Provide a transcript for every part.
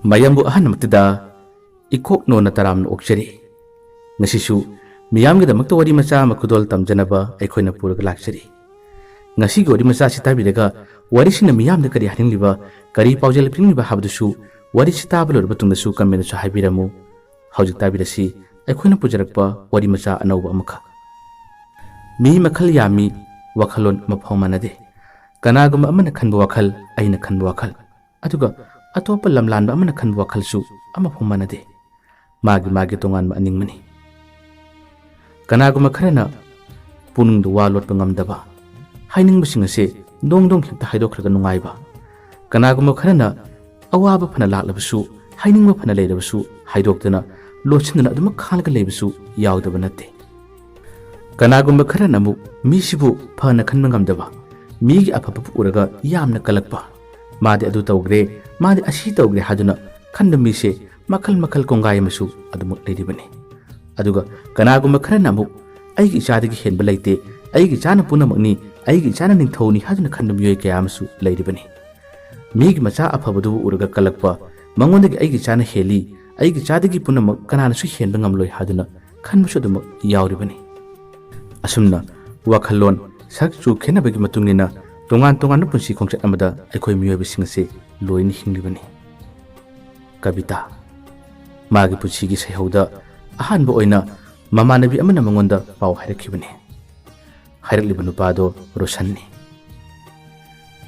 mayambu ahanamtida ikok nona taram no okchari ngasisu miyam gida makta wari macha makudol tamjanaba aikhoina purga lakchari ngasi gori macha sitabiraga wari sina miyam da kari haningliba kari paujal pringliba habdusu wari sitabalo batungdasu kamena su haibiramu hawjik tabirasi aikhoina pujarakpa wari macha anauba amaka mi makhal yami wakhalon maphamanade kanagum amana khanba wakhal aina khanba wakhal aduga atopa lamlanba amana khanba wakhalsu ama phamanade magi tongan ma aningmani kanagum kharana punung du walot pangamdaba haining basing ase dong khita haidokraga nungaiba kanagum kharana awaba phana laklabasu haining ma phana leidabasu haidoktana lochindana aduma khalga leibasu yaudaba natte kanagum kharana mu misibu phana khanma ngamdaba migi aphapa uraga yamna kalakpa madi adu tawgre madi ashi tawgre haduna khanda mise makal kongai masu adumu leidibani aduga kanagum kharana mu aigi chadagi henba leite aigi chana punamakni aigi chana ningthoni haduna khanda miyoi kaya masu leidibani migi macha aphabadu uraga kalakpa mangondagi aigi chana heli aigi chadagi punamak kanana su henba ngamloi haduna khanmasu adumu yauribani asumna wakhalon sakchu khenabagi matungina tongan punsi khongchat amada aikhoi miyoi ase loini hinglibani kabita magi puchigi sehauda ahanba oina mamanabi amana mangonda paw hairakibani hairakliba nupado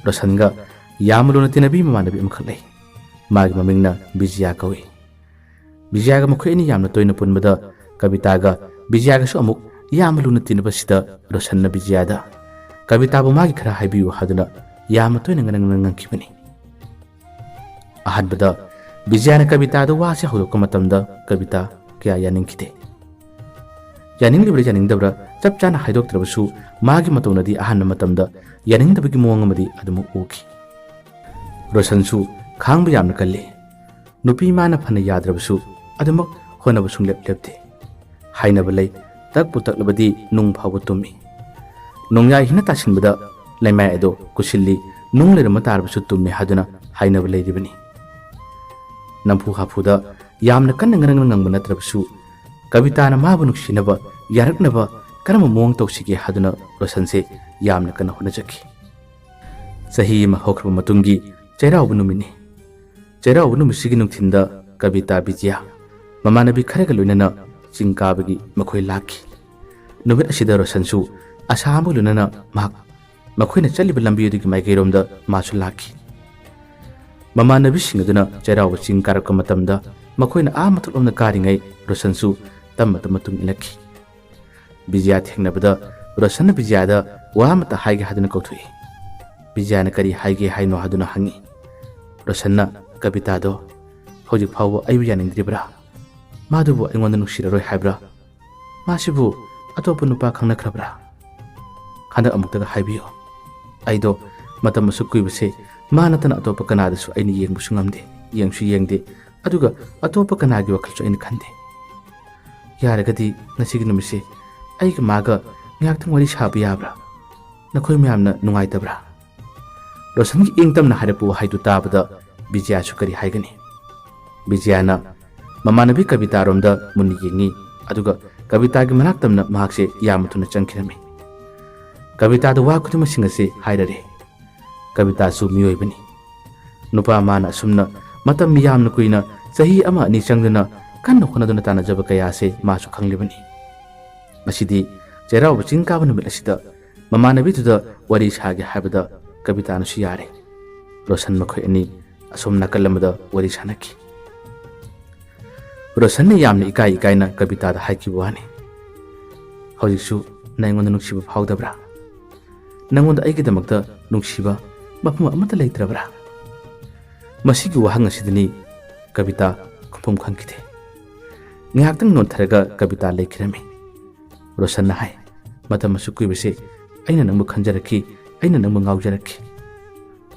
rosanga yamulona tinabi mamanabi amkhalai magi mamingna bijya kawi bijyaga makhoini yamna toina punbada kabitaga bijyaga su amuk yamulona tinabasida rosanna bizyada kabita bu magi khara haibiyu haduna yamna toina nganangangkibani ahanbada bijyana kabita da wase hudokka matamda kabita kya yaningkite yaningli yaningdabra chap chana haidoktrabasu magi matonadi ahanna matamda yaningdabagi muwang amadi adumu uki rosansu khangba yamna kalli nupi mana phana yadrabasu adumak honabasu lepte hainaba lei takpu taklabadi nung phawu tumi nungya hina tasinbada laimai ado kusilli nung lerama tarbasu tumi haduna hainaba leiribani nampu hapuda yamna kanna ngarang natrabasu kabitana mabu nuksinaba yaraknaba karama muwang tawsige haduna rosanse yamna kana honajaki sahi ma hokraba matungi chairaubu numini chairaubu numisigi nungthinda kabita bijya mamanabi kharaga loinana chingkabagi makhoi laki numit asida rosansu asamu lunana mak makhoina chaliba lambi yudigi maigiromda masu laki mamanabi singaduna chairaubu chingkaraka matamda makhoina mathulomna karingai rosansu tamata matung ilaki bijya thengnabada rosanna bizyada wamata haige haduna kauthui bizyana kari haige haino haduna hangi rosanna kabita do hojik phawo ayu yaningdribra madubu aingonda nuksiraroi haibra masibu atopa nupa khangnakrabra khanda amuktaga haibiyo aido matam asu kuibase manatana atopa kanadasu aini yengbusu ngamde yengsu yengde aduga atopa kanagi wakhalsu aini khande yaragadi nasigi numise aiga maga ngyaktang wari sabu yabra nakhoi myamna nungaitabra rosangi ingtamna harapu haidu tabada bijya su kari haigani bizyana mamanabi kabita romda muni yengi aduga kabita gi manaktamna mahakse yamatuna changkirami kabita da wa kutuma singase hairare kabita su miyoibani nupa mana sumna matam miyamna kuina sahi ama ni changduna kanna khonaduna tana jaba kayase masu khanglibani masidi chairau chingkaba numit asida mamanabi tuda wari sage habada kabita na siyare rosan makhoi ani asom nakalamada wari sanaki rosanne yamna ikai na kabita da haikibuani hojiksu naingonda nuksiba phawdabra nangonda aigidamakta nuksiba mapum amata leitrabra masigi wahang asidani kabita khumphum khangkite ngaktang nontharaga kabita leikhirami rosanna hai matam asukui aina nangbu khanjaraki aina nangbu ngaujaraki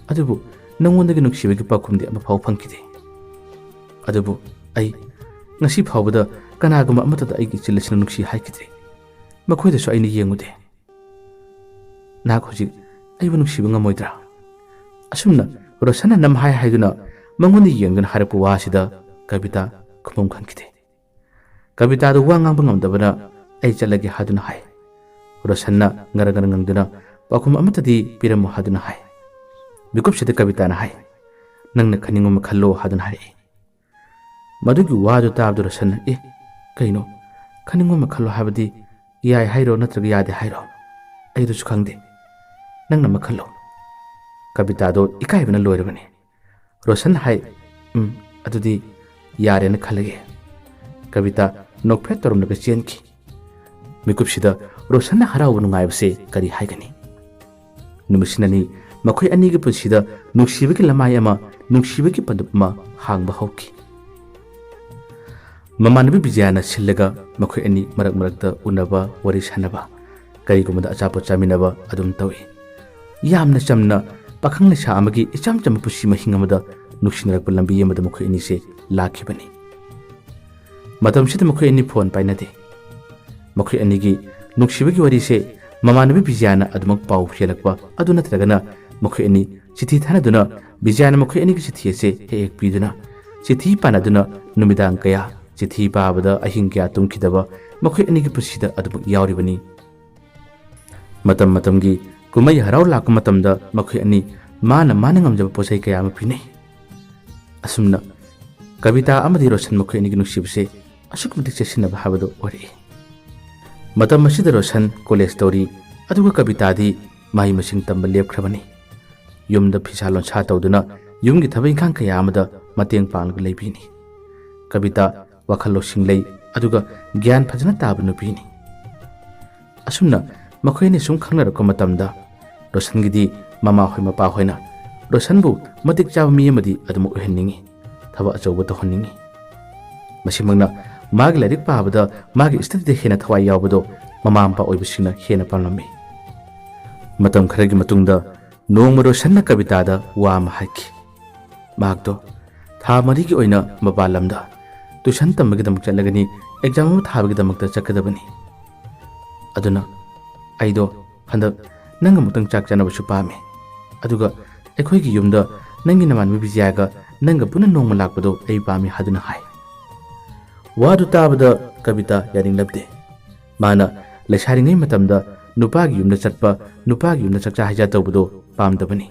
adubu nangondagi nuksibagi pakhumdi ama phaw phangkide adubu ai ngasi phawbada kanaguma amatada aigi chilasina nuksi haikidre makhoida su aina yengude na khoji aibu nuksiba ngamoidra asumna rosanna nam hai haiduna ꯃꯉꯣꯟꯗ ꯌꯦꯡꯗꯨꯅ ꯍꯥꯏꯔꯛꯄ ꯋꯥꯁꯤꯗ ꯀꯕꯤꯇꯥ ꯈꯨꯝꯐꯝ ꯈꯪꯈꯤꯗꯦ꯫ ꯀꯕꯤꯇꯥꯗ ꯋꯥ ꯉꯥꯡꯕ ꯉꯝꯗꯕꯅ ꯑꯩ ꯆꯠꯂꯒꯦ ꯍꯥꯏꯗꯨꯅ ꯍꯥꯏ꯫ ꯔꯣꯁꯟꯅ ꯉꯔꯒꯅ ꯉꯪꯗꯨꯅ ꯄꯥꯎꯈꯨꯝ ꯑꯃꯠꯇꯗꯤ ꯄꯤꯔꯝꯃꯨ ꯍꯥꯏꯗꯨꯅ ꯍꯥꯏ꯫ ꯃꯤꯀꯨꯞꯁꯤꯗ ꯀꯕꯤꯇꯥꯅ ꯍꯥꯏ, ꯅꯪꯅ ꯈꯟꯅꯤꯡꯕ ꯑꯃ ꯈꯜꯂꯣ ꯍꯥꯏꯗꯨꯅ ꯍꯥꯏꯔꯛꯏ꯫ ꯃꯗꯨꯒꯤ ꯋꯥꯗꯨ ꯇꯥꯕꯗ ꯔꯣꯁꯟꯅ ꯀꯩꯅꯣ ꯈꯟꯅꯤꯡꯕ ꯑꯃ ꯈꯜꯂꯣ ꯍꯥꯏꯕꯗꯤ ꯌꯥꯏ ꯍꯥꯏꯔꯣ ꯅꯠꯇ꯭ꯔꯒ ꯌꯥꯗꯦ ꯍꯥꯏꯔꯣ? ꯑꯩꯗꯨꯁꯨ ꯈꯪꯗꯦ, ꯅꯪꯅ ꯑꯃ ꯈꯜꯂꯣ꯫ ꯀꯕꯤꯇꯥꯗꯣ ꯏꯀꯥꯏꯕꯅ ꯂꯣꯏꯔꯕꯅꯤ꯫ ꯔꯣꯁꯟꯅ ꯍꯥꯏ, ꯑꯗꯨꯗꯤ ꯌꯥꯔꯦꯅ ꯈꯜꯂꯒꯦ꯫ ꯀꯕꯤꯇꯥ ꯅꯣꯛꯐꯦꯠ ꯇꯧꯔꯝꯂꯒ ꯆꯦꯟꯈꯤ꯫ ꯃꯤꯀꯨꯞꯁꯤꯗ ꯔꯣꯁꯟꯅ ꯍꯔꯥꯎꯕ ꯅꯨꯡꯉꯥꯏꯕꯁꯦ ꯀꯔꯤ ꯍꯥꯏꯒꯅꯤ? ꯅꯨꯃꯤꯠꯁꯤꯅꯅꯤ ꯃꯈꯣꯏ ꯑꯅꯤꯒꯤ ꯄꯨꯟꯁꯤꯗ ꯅꯨꯡꯁꯤꯕꯒꯤ ꯂꯃꯥꯏ ꯑꯃ, ꯅꯨꯡꯁꯤꯕꯒꯤ ꯄꯟꯗꯨꯞ ꯑꯃ ꯍꯥꯡꯕ ꯍꯧꯈꯤ꯫ ꯃꯃꯥꯟꯅꯕꯤ ꯕꯤꯖꯌꯥꯅ ꯁꯤꯜꯂꯒ ꯃꯈꯣꯏ ꯑꯅꯤ ꯃꯔꯛ ꯃꯔꯛꯇ ꯎꯅꯕ, ꯋꯥꯔꯤ ꯁꯥꯟꯅꯕ, ꯀꯔꯤꯒꯨꯝꯕꯗ ꯑꯆꯥꯄꯣꯠ ꯆꯥꯃꯤꯟꯅꯕ ꯑꯗꯨꯝ ꯇꯧꯏ꯫ ꯌꯥꯝꯅ ꯆꯝꯅ ꯄꯥꯈꯪ ꯂꯩꯁꯥ ꯑꯃꯒꯤ ꯏꯆꯝ ꯆꯝꯕ ꯄꯨꯟꯁꯤ ꯃꯍꯤꯡ ꯑꯃꯗ ꯅꯨꯡꯁꯤꯅꯔꯛꯄ ꯂꯝꯕꯤ ꯑꯃꯗ ꯃꯈꯣꯏ ꯑꯅꯤꯁꯦ ꯂꯥꯛꯈꯤꯕꯅꯤ꯫ ꯃꯇꯝꯁꯤꯗ ꯃꯈꯣꯏ ꯑꯅꯤ ꯐꯣꯟ ꯄꯥꯏꯅꯗꯦ꯫ ꯃꯈꯣꯏ ꯑꯅꯤꯒꯤ ꯅꯨꯡꯁꯤꯕꯒꯤ ꯋꯥꯔꯤꯁꯦ ꯃꯃꯥꯟꯅꯕꯤ ꯕꯤꯖꯌꯥꯅ ꯑꯗꯨꯃꯛ ꯄꯥꯎ ꯍꯦꯜꯂꯛꯄ ꯑꯗꯨ ꯅꯠꯇ꯭ꯔꯒꯅ ꯃꯈꯣꯏ ꯑꯅꯤ ꯆꯤꯊꯤ ꯊꯥꯅꯗꯨꯅ ꯕꯤꯖꯌꯥꯅ ꯃꯈꯣꯏ ꯑꯅꯤꯒꯤ ꯆꯤꯊꯤ ꯑꯁꯦ ꯍꯦꯛ ꯄꯤꯗꯨꯅ ꯆꯤꯊꯤ ꯄꯥꯅꯗꯨꯅ ꯅꯨꯃꯤꯗꯥꯡ ꯀꯌꯥ, ꯆꯤꯊꯤ ꯄꯥꯕꯗ ꯑꯍꯤꯡ ꯀꯌꯥ ꯇꯨꯝꯈꯤꯗꯕ ꯃꯈꯣꯏ ꯑꯅꯤꯒꯤ ꯄꯨꯟꯁꯤꯗ ꯑꯗꯨꯃꯛ ꯌꯥꯎꯔꯤꯕꯅꯤ꯫ ꯃꯇꯝ ꯃꯇꯝꯒꯤ ꯀꯨꯝꯍꯩ ꯍꯔꯥꯎ ꯂꯥꯛꯄ ꯃꯇꯝꯗ ꯃꯈꯣꯏ ꯑꯅꯤ ꯃꯥꯅ ꯉꯝꯖꯕ ꯄꯣꯠꯆꯩ ꯀꯌꯥ ꯑꯃ ꯄꯤꯅꯩ꯫ ꯑꯁꯨꯝꯅ ꯀꯕꯤꯇꯥ ꯑꯃꯗꯤ ꯔꯣꯁꯟ ꯃꯈꯣꯏ ꯑꯅꯤꯒꯤ ꯅꯨꯡꯁꯤꯕꯁꯦ ꯑꯁꯨꯛꯀꯤ ꯃꯇꯤꯛ ꯆꯦꯠꯁꯤꯟꯅꯕ ꯍꯥꯏꯕꯗꯨ ꯑꯣꯏꯔꯛꯏ꯫ ꯃꯇꯝ ꯑꯁꯤꯗ ꯔꯣꯁꯟ ꯀꯣꯂꯦꯖ ꯇꯧꯔꯤ, ꯑꯗꯨꯒ ꯀꯕꯤꯇꯥꯗꯤ ꯃꯍꯩ ꯃꯁꯤꯡ ꯇꯝꯕ ꯂꯦꯞꯈ꯭ꯔꯕꯅꯤ꯫ ꯌꯨꯝꯗ ꯐꯤꯁꯥ ꯂꯣꯟꯁꯥ ꯇꯧꯗꯨꯅ ꯌꯨꯝꯒꯤ ꯊꯕꯛ ꯏꯪꯈꯥꯡ ꯀꯌꯥ ꯑꯃꯗ ꯃꯇꯦꯡ ꯄꯥꯡꯂꯒ ꯂꯩꯕꯤꯅꯤ꯫ ꯀꯕꯤꯇꯥ ꯋꯥꯈꯜ ꯂꯧꯁꯤꯡ ꯂꯩ, ꯑꯗꯨꯒ ꯒ꯭ꯌꯥꯟ ꯐꯖꯅ ꯇꯥꯕ ꯅꯨꯄꯤꯅꯤ꯫ ꯑꯁꯨꯝꯅ ꯃꯈꯣꯏ ꯑꯅꯤ ꯁꯨꯝ ꯈꯪꯅꯔꯛꯄ ꯃꯇꯝꯗ ꯔꯣꯁꯟꯒꯤꯗꯤ ꯃꯃꯥꯍꯣꯏ ꯃꯄꯥꯍꯣꯏꯅ ꯔꯣꯁꯟꯕꯨ ꯃꯇꯤꯛ ꯆꯥꯕ ꯃꯤ ꯑꯃꯗꯤ ꯑꯗꯨꯃꯛ ꯑꯣꯏꯍꯟꯅꯤꯡꯉꯤ, ꯊꯕꯛ ꯑꯆꯧꯕ ꯇꯧꯍꯟꯅꯤꯡꯉꯤ꯫ ꯃꯁꯤꯃꯛꯅ ꯃꯥꯒꯤ ꯂꯥꯏꯔꯤꯛ ꯄꯥꯕꯗ, ꯃꯥꯒꯤ ꯏꯁꯇꯗꯤꯗ ꯍꯦꯟꯅ ꯊꯋꯥꯏ ꯌꯥꯎꯕꯗꯣ ꯃꯃꯥ ꯃꯄꯥ ꯑꯣꯏꯕꯁꯤꯡꯅ ꯍꯦꯟꯅ ꯄꯥꯝꯂꯝꯃꯤ꯫ ꯃꯇꯝ ꯈꯔꯒꯤ ꯃꯇꯨꯡꯗ ꯅꯣꯡꯃ ꯔꯣꯁꯟꯅ ꯀꯕꯤꯇꯥꯗ ꯋꯥ ꯑꯃ ꯍꯥꯏꯈꯤ꯫ ꯃꯍꯥꯛꯇꯣ ꯊꯥ 4ꯒꯤ ꯑꯣꯏꯅ ꯃꯄꯥꯟ ꯂꯝꯗ ꯇꯨꯏꯁꯟ ꯇꯝꯕꯒꯤꯗꯃꯛ ꯆꯠꯂꯒꯅꯤ, ꯑꯦꯛꯖꯥꯝ ꯑꯃ ꯊꯥꯕꯒꯤꯗꯃꯛꯇ ꯆꯠꯀꯗꯕꯅꯤ꯫ ꯑꯗꯨꯅ ꯑꯩꯗꯣ ꯍꯟꯗꯛ ꯅꯪꯒ ꯑꯃꯨꯛꯇꯪ ꯆꯥꯛ ꯆꯥꯅꯕꯁꯨ ꯄꯥꯝꯃꯤ, ꯑꯗꯨꯒ ꯑꯩꯈꯣꯏꯒꯤ ꯌꯨꯝꯗ ꯅꯪꯒꯤ ꯅꯃꯥꯟꯅꯕꯤ ꯕꯤꯖꯌꯥꯒ ꯅꯪꯒ ꯄꯨꯟꯅ ꯅꯣꯡꯃ ꯂꯥꯛꯄꯗꯣ ꯑꯩ ꯄꯥꯝꯃꯤ ꯍꯥꯏꯗꯨꯅ ꯍꯥꯏ꯫ ꯋꯥꯗꯨ ꯇꯥꯕꯗ ꯀꯕꯤꯇꯥ ꯌꯥꯅꯤꯡꯂꯛꯇꯦ꯫ ꯃꯥꯅ ꯂꯩꯁꯥꯔꯤꯉꯩ ꯃꯇꯝꯗ ꯅꯨꯄꯥꯒꯤ ꯌꯨꯝꯗ ꯆꯠꯄ, ꯅꯨꯄꯥꯒꯤ ꯌꯨꯝꯗ ꯆꯥꯛꯆꯥ ꯍꯩꯖꯥ ꯇꯧꯕꯗꯣ ꯄꯥꯝꯗꯕꯅꯤ꯫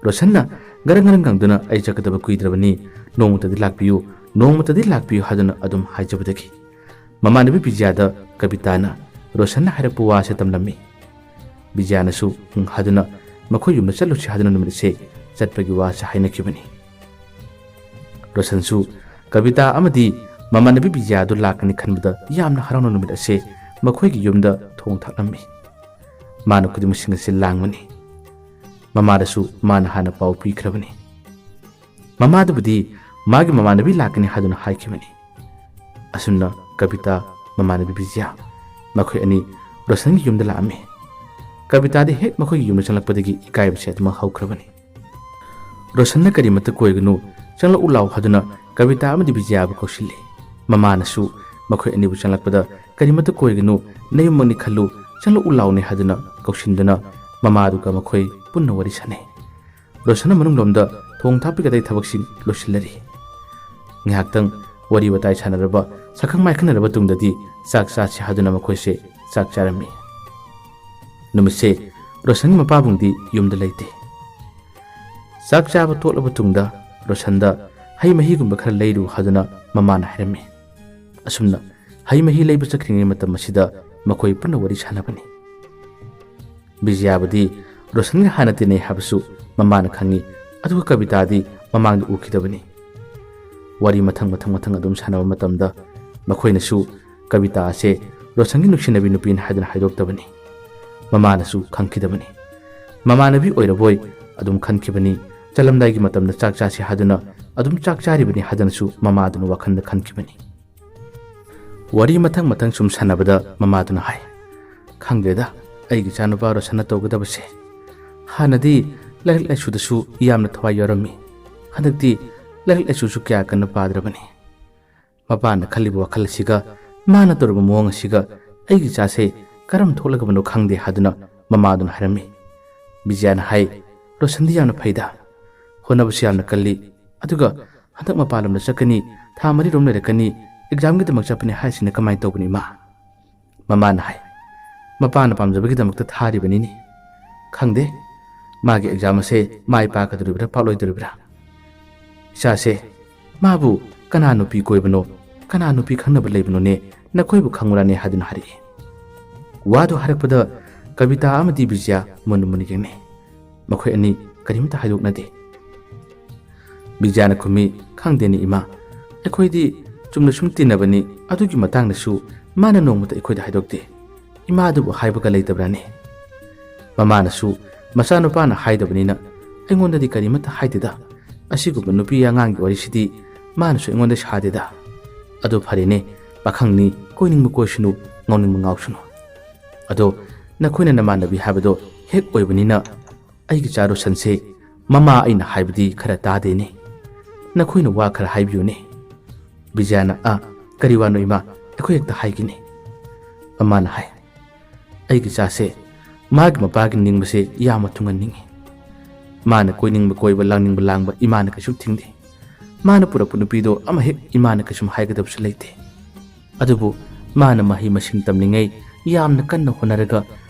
ꯔꯣꯁꯟꯅ ꯉꯔꯪ ꯉꯪꯗꯨꯅ ꯑꯩ ꯆꯠꯀꯗꯕ ꯀꯨꯏꯗ꯭ꯔꯕꯅꯤ, ꯅꯣꯡꯃꯇꯗꯤ ꯂꯥꯛꯄꯤꯌꯨ, ꯅꯣꯡꯃꯇꯗꯤ ꯂꯥꯛꯄꯤꯌꯨ ꯍꯥꯏꯗꯨꯅ ꯑꯗꯨꯝ ꯍꯥꯏꯖꯕꯗꯒꯤ ꯃꯃꯥꯟꯅꯕꯤ ꯕꯤꯖꯌꯥꯗ ꯀꯕꯤꯇꯥꯅ ꯔꯣꯁꯟꯅ ꯍꯥꯏꯔꯛꯄ ꯋꯥꯁꯦ ꯇꯝꯂꯝꯃꯤ꯫ ꯕꯤꯖꯌꯥꯅꯁꯨ ꯍꯥꯏꯗꯨꯅ ꯃꯈꯣꯏ ꯌꯨꯝꯗ ꯆꯠꯂꯨꯁꯤ ꯍꯥꯏꯗꯨꯅ ꯅꯨꯃꯤꯠ ꯑꯁꯦ ꯆꯠꯄꯒꯤ ꯋꯥꯁꯦ ꯍꯥꯏꯅꯈꯤꯕꯅꯤ꯫ ꯔꯣꯁꯟꯁꯨ ꯀꯕꯤꯇꯥ ꯑꯃꯗꯤ ꯃꯃꯥꯟꯅꯕꯤ ꯕꯤꯖꯌꯥꯗꯨ ꯂꯥꯛꯀꯅꯤ ꯈꯟꯕꯗ ꯌꯥꯝꯅ ꯍꯔꯥꯎꯅ ꯅꯨꯃꯤꯠ ꯑꯁꯦ ꯃꯈꯣꯏꯒꯤ ꯌꯨꯝꯗ ꯊꯣꯡ ꯊꯥꯛꯂꯝꯃꯤ꯫ ꯃꯥꯅ ꯈꯨꯗꯤꯡꯃꯛꯁꯤꯡ ꯑꯁꯤ ꯂꯥꯡꯕꯅꯤ꯫ ꯃꯃꯥꯗꯁꯨ ꯃꯥꯅ ꯍꯥꯟꯅ ꯄꯥꯎ ꯄꯤꯈ꯭ꯔꯕꯅꯤ꯫ ꯃꯃꯥꯗꯨꯕꯨꯗꯤ ꯃꯥꯒꯤ ꯃꯃꯥꯟꯅꯕꯤ ꯂꯥꯛꯀꯅꯤ ꯍꯥꯏꯗꯨꯅ ꯍꯥꯏꯈꯤꯕꯅꯤ꯫ ꯑꯁꯨꯝꯅ ꯀꯕꯤꯇꯥ, ꯃꯃꯥꯟꯅꯕꯤ ꯕꯤꯖꯌꯥ ꯃꯈꯣꯏ ꯑꯅꯤ ꯔꯣꯁꯟꯒꯤ ꯌꯨꯝꯗ ꯂꯥꯛꯑꯝꯃꯤ꯫ ꯀꯕꯤꯇꯥꯗꯤ ꯍꯦꯛ ꯃꯈꯣꯏꯒꯤ ꯌꯨꯝꯗ ꯆꯪꯂꯛꯄꯗꯒꯤ ꯏꯀꯥꯏꯕꯁꯦ ꯑꯗꯨꯃꯛ ꯍꯧꯈ꯭ꯔꯕꯅꯤ꯫ ꯔꯣꯁꯟꯅ ꯀꯔꯤꯃꯠꯇ ꯀꯣꯏꯒꯅꯨ, ꯆꯪꯂꯛꯎ ꯂꯥꯎ ꯍꯥꯏꯗꯨꯅ ꯀꯕꯤꯇꯥ ꯑꯃꯗꯤ ꯕꯤꯖꯌꯥꯕꯨ ꯀꯧꯁꯤꯜꯂꯤ꯫ ꯃꯃꯥꯅꯁꯨ ꯃꯈꯣꯏ ꯑꯅꯤꯕꯨ ꯆꯪꯂꯛꯄꯗ ꯀꯔꯤꯃꯠꯇ ꯀꯣꯏꯒꯅꯨ, ꯅꯌꯨꯝꯃꯛꯅꯤ ꯈꯜꯂꯨ, ꯆꯪꯂꯛꯎ ꯂꯥꯎꯅꯦ ꯍꯥꯏꯗꯨꯅ ꯀꯧꯁꯤꯟꯗꯨꯅ ꯃꯃꯥꯗꯨꯒ ꯃꯈꯣꯏ ꯄꯨꯟꯅ ꯋꯥꯔꯤ ꯁꯥꯟꯅꯩ꯫ ꯔꯣꯁꯟꯅ ꯃꯅꯨꯡꯂꯣꯝꯗ ꯊꯣꯡ ꯊꯥꯛꯄꯒꯤ ꯑꯇꯩ ꯊꯕꯛꯁꯤꯡ ꯂꯣꯏꯁꯤꯜꯂꯔꯤ꯫ ꯉꯥꯏꯍꯥꯛꯇꯪ ꯋꯥꯔꯤ ꯋꯥꯇꯥꯏ ꯁꯥꯟꯅꯔꯕ, ꯁꯛꯈꯪ ꯃꯥꯏꯈꯟꯅꯔꯕ ꯇꯨꯡꯗꯗꯤ ꯆꯥꯛ ꯆꯥꯁꯤ ꯍꯥꯏꯗꯨꯅ ꯃꯈꯣꯏꯁꯦ ꯆꯥꯛ ꯆꯥꯔꯝꯃꯤ꯫ ꯅꯨꯃꯤꯠꯁꯦ ꯔꯣꯁꯟꯒꯤ ꯃꯄꯥꯕꯨꯡꯗꯤ ꯌꯨꯝꯗ ꯂꯩꯇꯦ꯫ ꯆꯥꯛ ꯆꯥꯕ ꯇꯣꯛꯂꯕ ꯇꯨꯡꯗ ꯔꯣꯁꯟꯗ ꯍꯩ ꯃꯍꯤꯒꯨꯝꯕ ꯈꯔ ꯂꯩꯔꯨ ꯍꯥꯏꯗꯨꯅ ꯃꯃꯥꯅ ꯍꯥꯏꯔꯝꯃꯤ꯫ ꯑꯁꯨꯝꯅ ꯍꯩ ꯃꯍꯤ ꯂꯩꯕ ꯆꯠꯈ꯭ꯔꯤꯉꯩ ꯃꯇꯝ ꯑꯁꯤꯗ ꯃꯈꯣꯏ ꯄꯨꯟꯅ ꯋꯥꯔꯤ ꯁꯥꯟꯅꯕꯅꯤ꯫ ꯕꯤꯖꯌꯥꯕꯨꯗꯤ ꯔꯣꯁꯟꯒ ꯍꯥꯟꯅ ꯇꯤꯟꯅꯩ ꯍꯥꯏꯕꯁꯨ ꯃꯃꯥꯅ ꯈꯪꯉꯤ, ꯑꯗꯨꯒ ꯀꯕꯤꯇꯥꯗꯤ ꯃꯃꯥꯡꯗ ꯎꯈꯤꯗꯕꯅꯤ꯫ ꯋꯥꯔꯤ ꯃꯊꯪ ꯑꯗꯨꯝ ꯁꯥꯟꯅꯕ ꯃꯇꯝꯗ ꯃꯈꯣꯏꯅꯁꯨ ꯀꯕꯤꯇꯥ ꯑꯁꯦ ꯔꯣꯁꯟꯒꯤ ꯅꯨꯡꯁꯤꯅꯕꯤ ꯅꯨꯄꯤꯅꯤ ꯍꯥꯏꯗꯨꯅ ꯍꯥꯏꯗꯣꯛꯇꯕꯅꯤ꯫ ꯃꯃꯥꯅꯁꯨ ꯈꯪꯈꯤꯗꯕꯅꯤ꯫ ꯃꯃꯥꯟꯅꯕꯤ ꯑꯣꯏꯔꯕꯣꯏ ꯑꯗꯨꯝ ꯈꯟꯈꯤꯕꯅꯤ꯫ ꯆꯠꯂꯝꯗꯥꯏꯒꯤ ꯃꯇꯝꯗ ꯆꯥꯛ ꯆꯥꯁꯤ ꯍꯥꯏꯗꯨꯅ ꯑꯗꯨꯝ ꯆꯥꯛ ꯆꯥꯔꯤꯕꯅꯤ ꯍꯥꯏꯗꯨꯅꯁꯨ ꯃꯃꯥꯗꯨꯅ ꯋꯥꯈꯜꯗ ꯈꯟꯈꯤꯕꯅꯤ꯫ ꯋꯥꯔꯤ ꯃꯊꯪ ꯁꯨꯝ ꯁꯥꯟꯅꯕꯗ ꯃꯃꯥꯗꯨꯅ ꯍꯥꯏ, ꯈꯪꯗ꯭ꯔꯦꯗ ꯑꯩꯒꯤ ꯏꯆꯥꯅꯨꯄꯥ ꯔꯣꯁꯟꯅ ꯇꯧꯒꯗꯕꯁꯦ꯫ ꯍꯥꯟꯅꯗꯤ ꯂꯥꯏꯔꯤꯛ ꯂꯥꯏꯁꯨꯗꯁꯨ ꯌꯥꯝꯅ ꯊꯋꯥꯏ ꯌꯥꯎꯔꯝꯃꯤ, ꯍꯟꯗꯛꯇꯤ ꯂꯥꯏꯔꯤꯛ ꯂꯥꯏꯁꯨꯁꯨ ꯀꯌꯥ ꯀꯟꯅ ꯄꯥꯗ꯭ꯔꯕꯅꯤ꯫ ꯃꯄꯥꯅ ꯈꯜꯂꯤꯕ ꯋꯥꯈꯜ ꯑꯁꯤꯒ, ꯃꯥꯅ ꯇꯧꯔꯤꯕ ꯃꯑꯣꯡ ꯑꯁꯤꯒ ꯑꯩꯒꯤ ꯏꯆꯥꯁꯦ ꯀꯔꯝ ꯊꯣꯛꯂꯒꯕꯅꯣ ꯈꯪꯗꯦ ꯍꯥꯏꯗꯨꯅ ꯃꯃꯥꯗꯨꯅ ꯍꯥꯏꯔꯝꯃꯤ꯫ ꯕꯤꯖꯌꯥꯅ ꯍꯥꯏ, ꯔꯣꯁꯟꯗꯤ ꯌꯥꯝꯅ ꯐꯩꯗ, ꯍꯣꯠꯅꯕꯁꯨ ꯌꯥꯝꯅ ꯀꯜꯂꯤ, ꯑꯗꯨꯒ ꯍꯟꯗꯛ ꯃꯄꯥꯟꯂꯣꯝꯗ ꯆꯠꯀꯅꯤ ꯊꯥ 4 ꯔꯣꯝ ꯂꯩꯔꯛꯀꯅꯤ ꯑꯦꯛꯖꯥꯝꯒꯤꯗꯃꯛ ꯆꯠꯄꯅꯤ ꯍꯥꯏꯁꯤꯅ ꯀꯃꯥꯏꯅ ꯇꯧꯕꯅꯤ ꯏꯃꯥ ꯃꯃꯥꯅ ꯍꯥꯏ ꯃꯄꯥꯅ ꯄꯥꯝꯖꯕꯒꯤꯗꯃꯛꯇ ꯊꯥꯔꯤꯕꯅꯤꯅꯦ ꯈꯪꯗꯦ ꯃꯥꯒꯤ ꯑꯦꯛꯖꯥꯝ ꯑꯁꯦ ꯃꯥꯏ ꯄꯥꯛꯀꯗꯧꯔꯤꯕ꯭ꯔꯥ ꯄꯥꯛꯂꯣꯏꯗꯧꯔꯤꯕ꯭ꯔꯥ ꯏꯆꯥꯁꯦ ꯃꯥꯕꯨ ꯀꯅꯥ ꯅꯨꯄꯤ ꯀꯣꯏꯕꯅꯣ ꯀꯅꯥ ꯅꯨꯄꯤ ꯈꯪꯅꯕ ꯂꯩꯕꯅꯣꯅꯦ ꯅꯈꯣꯏꯕꯨ ꯈꯪꯉꯨꯔꯥꯅꯦ ꯍꯥꯏꯗꯨꯅ ꯍꯥꯏꯔꯛꯏ ꯋꯥꯗꯨ ꯍꯥꯏꯔꯛꯄꯗ ꯀꯕꯤꯇꯥ ꯑꯃꯗꯤ ꯕꯤꯖꯌ ꯃꯨꯟꯅ ꯃꯨꯟꯅ ꯌꯦꯡꯅꯩ ꯃꯈꯣꯏ ꯑꯅꯤ ꯀꯔꯤꯝꯇ ꯍꯥꯏꯗꯣꯛꯅꯗꯦ ꯕꯤꯖꯌꯅ ꯈꯨꯝꯃꯤ ꯈꯪꯗꯦꯅꯤ ꯏꯃꯥ ꯑꯩꯈꯣꯏꯗꯤ ꯆꯨꯝꯅ ꯁꯨꯝ ꯇꯤꯟꯅꯕꯅꯤ ꯑꯗꯨꯒꯤ ꯃꯇꯥꯡꯗꯁꯨ ꯃꯥꯅ ꯅꯣꯡꯃꯇ ꯑꯩꯈꯣꯏꯗ ꯍꯥꯏꯗꯣꯛꯇꯦ ꯏꯃꯥꯗꯨꯕꯨ ꯍꯥꯏꯕꯒ ꯂꯩꯇꯕ꯭ꯔꯥꯅꯦ ꯃꯃꯥꯅꯁꯨ ꯃꯆꯥꯅꯨꯄꯥꯅ ꯍꯥꯏꯗꯕꯅꯤꯅ ꯑꯩꯉꯣꯟꯗꯗꯤ ꯀꯔꯤꯃꯠꯇ ꯍꯥꯏꯗꯦꯗ ꯑꯁꯤꯒꯨꯝꯕ ꯅꯨꯄꯤ ꯑꯉꯥꯡꯒꯤ ꯋꯥꯔꯤꯁꯤꯗꯤ ꯃꯥꯅꯁꯨ ꯑꯩꯉꯣꯟꯗ ꯁꯥꯗꯦꯗ ꯑꯗꯨ ꯐꯔꯦꯅꯦ ꯄꯥꯈꯪꯅꯤ ꯀꯣꯏꯅꯤꯡꯕ ꯀꯣꯏꯁꯅꯨ ꯉꯥꯎꯅꯤꯡꯕ ꯉꯥꯎꯁꯅꯨ ꯑꯗꯣ ꯅꯈꯣꯏꯅ ꯅꯃꯥꯟꯅꯕꯤ ꯍꯥꯏꯕꯗꯣ ꯍꯦꯛ ꯑꯣꯏꯕꯅꯤꯅ ꯑꯩꯒꯤ ꯆꯥ ꯔꯣꯁꯟꯁꯦ ꯃꯃꯥ ꯑꯩꯅ ꯍꯥꯏꯕꯗꯤ ꯈꯔ ꯇꯥꯗꯦꯅꯦ ꯅꯈꯣꯏꯅ ꯋꯥ ꯈꯔ ꯍꯥꯏꯕꯤꯌꯨꯅꯦ ꯕꯤꯖꯌꯅ ꯀꯔꯤ ꯋꯥꯅꯣ ꯏꯃꯥ ꯑꯩꯈꯣꯏ ꯍꯦꯛꯇ ꯍꯥꯏꯒꯦꯅꯦ ꯃꯃꯥꯅ ꯍꯥꯏ ꯑꯩꯒꯤ ꯆꯥꯁꯦ ꯃꯥꯒꯤ ꯃꯄꯥꯒꯤ ꯅꯤꯡꯕꯁꯦ ꯌꯥꯝꯅ ꯊꯨꯡꯍꯟꯅꯤꯡꯉꯤ ꯃꯥꯅ ꯀꯣꯏꯅꯤꯡꯕ ꯀꯣꯏꯕ ꯂꯥꯡꯅꯤꯡꯕ ꯂꯥꯡꯕ ꯏꯃꯥꯅ ꯀꯩꯁꯨ ꯊꯤꯡꯗꯦ ꯃꯥꯅ ꯄꯨꯔꯛꯄ ꯅꯨꯄꯤꯗꯣ ꯑꯃ ꯍꯦꯛ ꯏꯃꯥꯅ ꯀꯩꯁꯨꯝ ꯍꯥꯏꯒꯗꯕꯁꯨ ꯂꯩꯇꯦ ꯑꯗꯨꯕꯨ ꯃꯥꯅ ꯃꯍꯩ ꯃꯁꯤꯡ ꯇꯝꯂꯤꯉꯩ ꯌꯥꯝꯅ ꯀꯟꯅ ꯍꯣꯠꯅꯔꯒ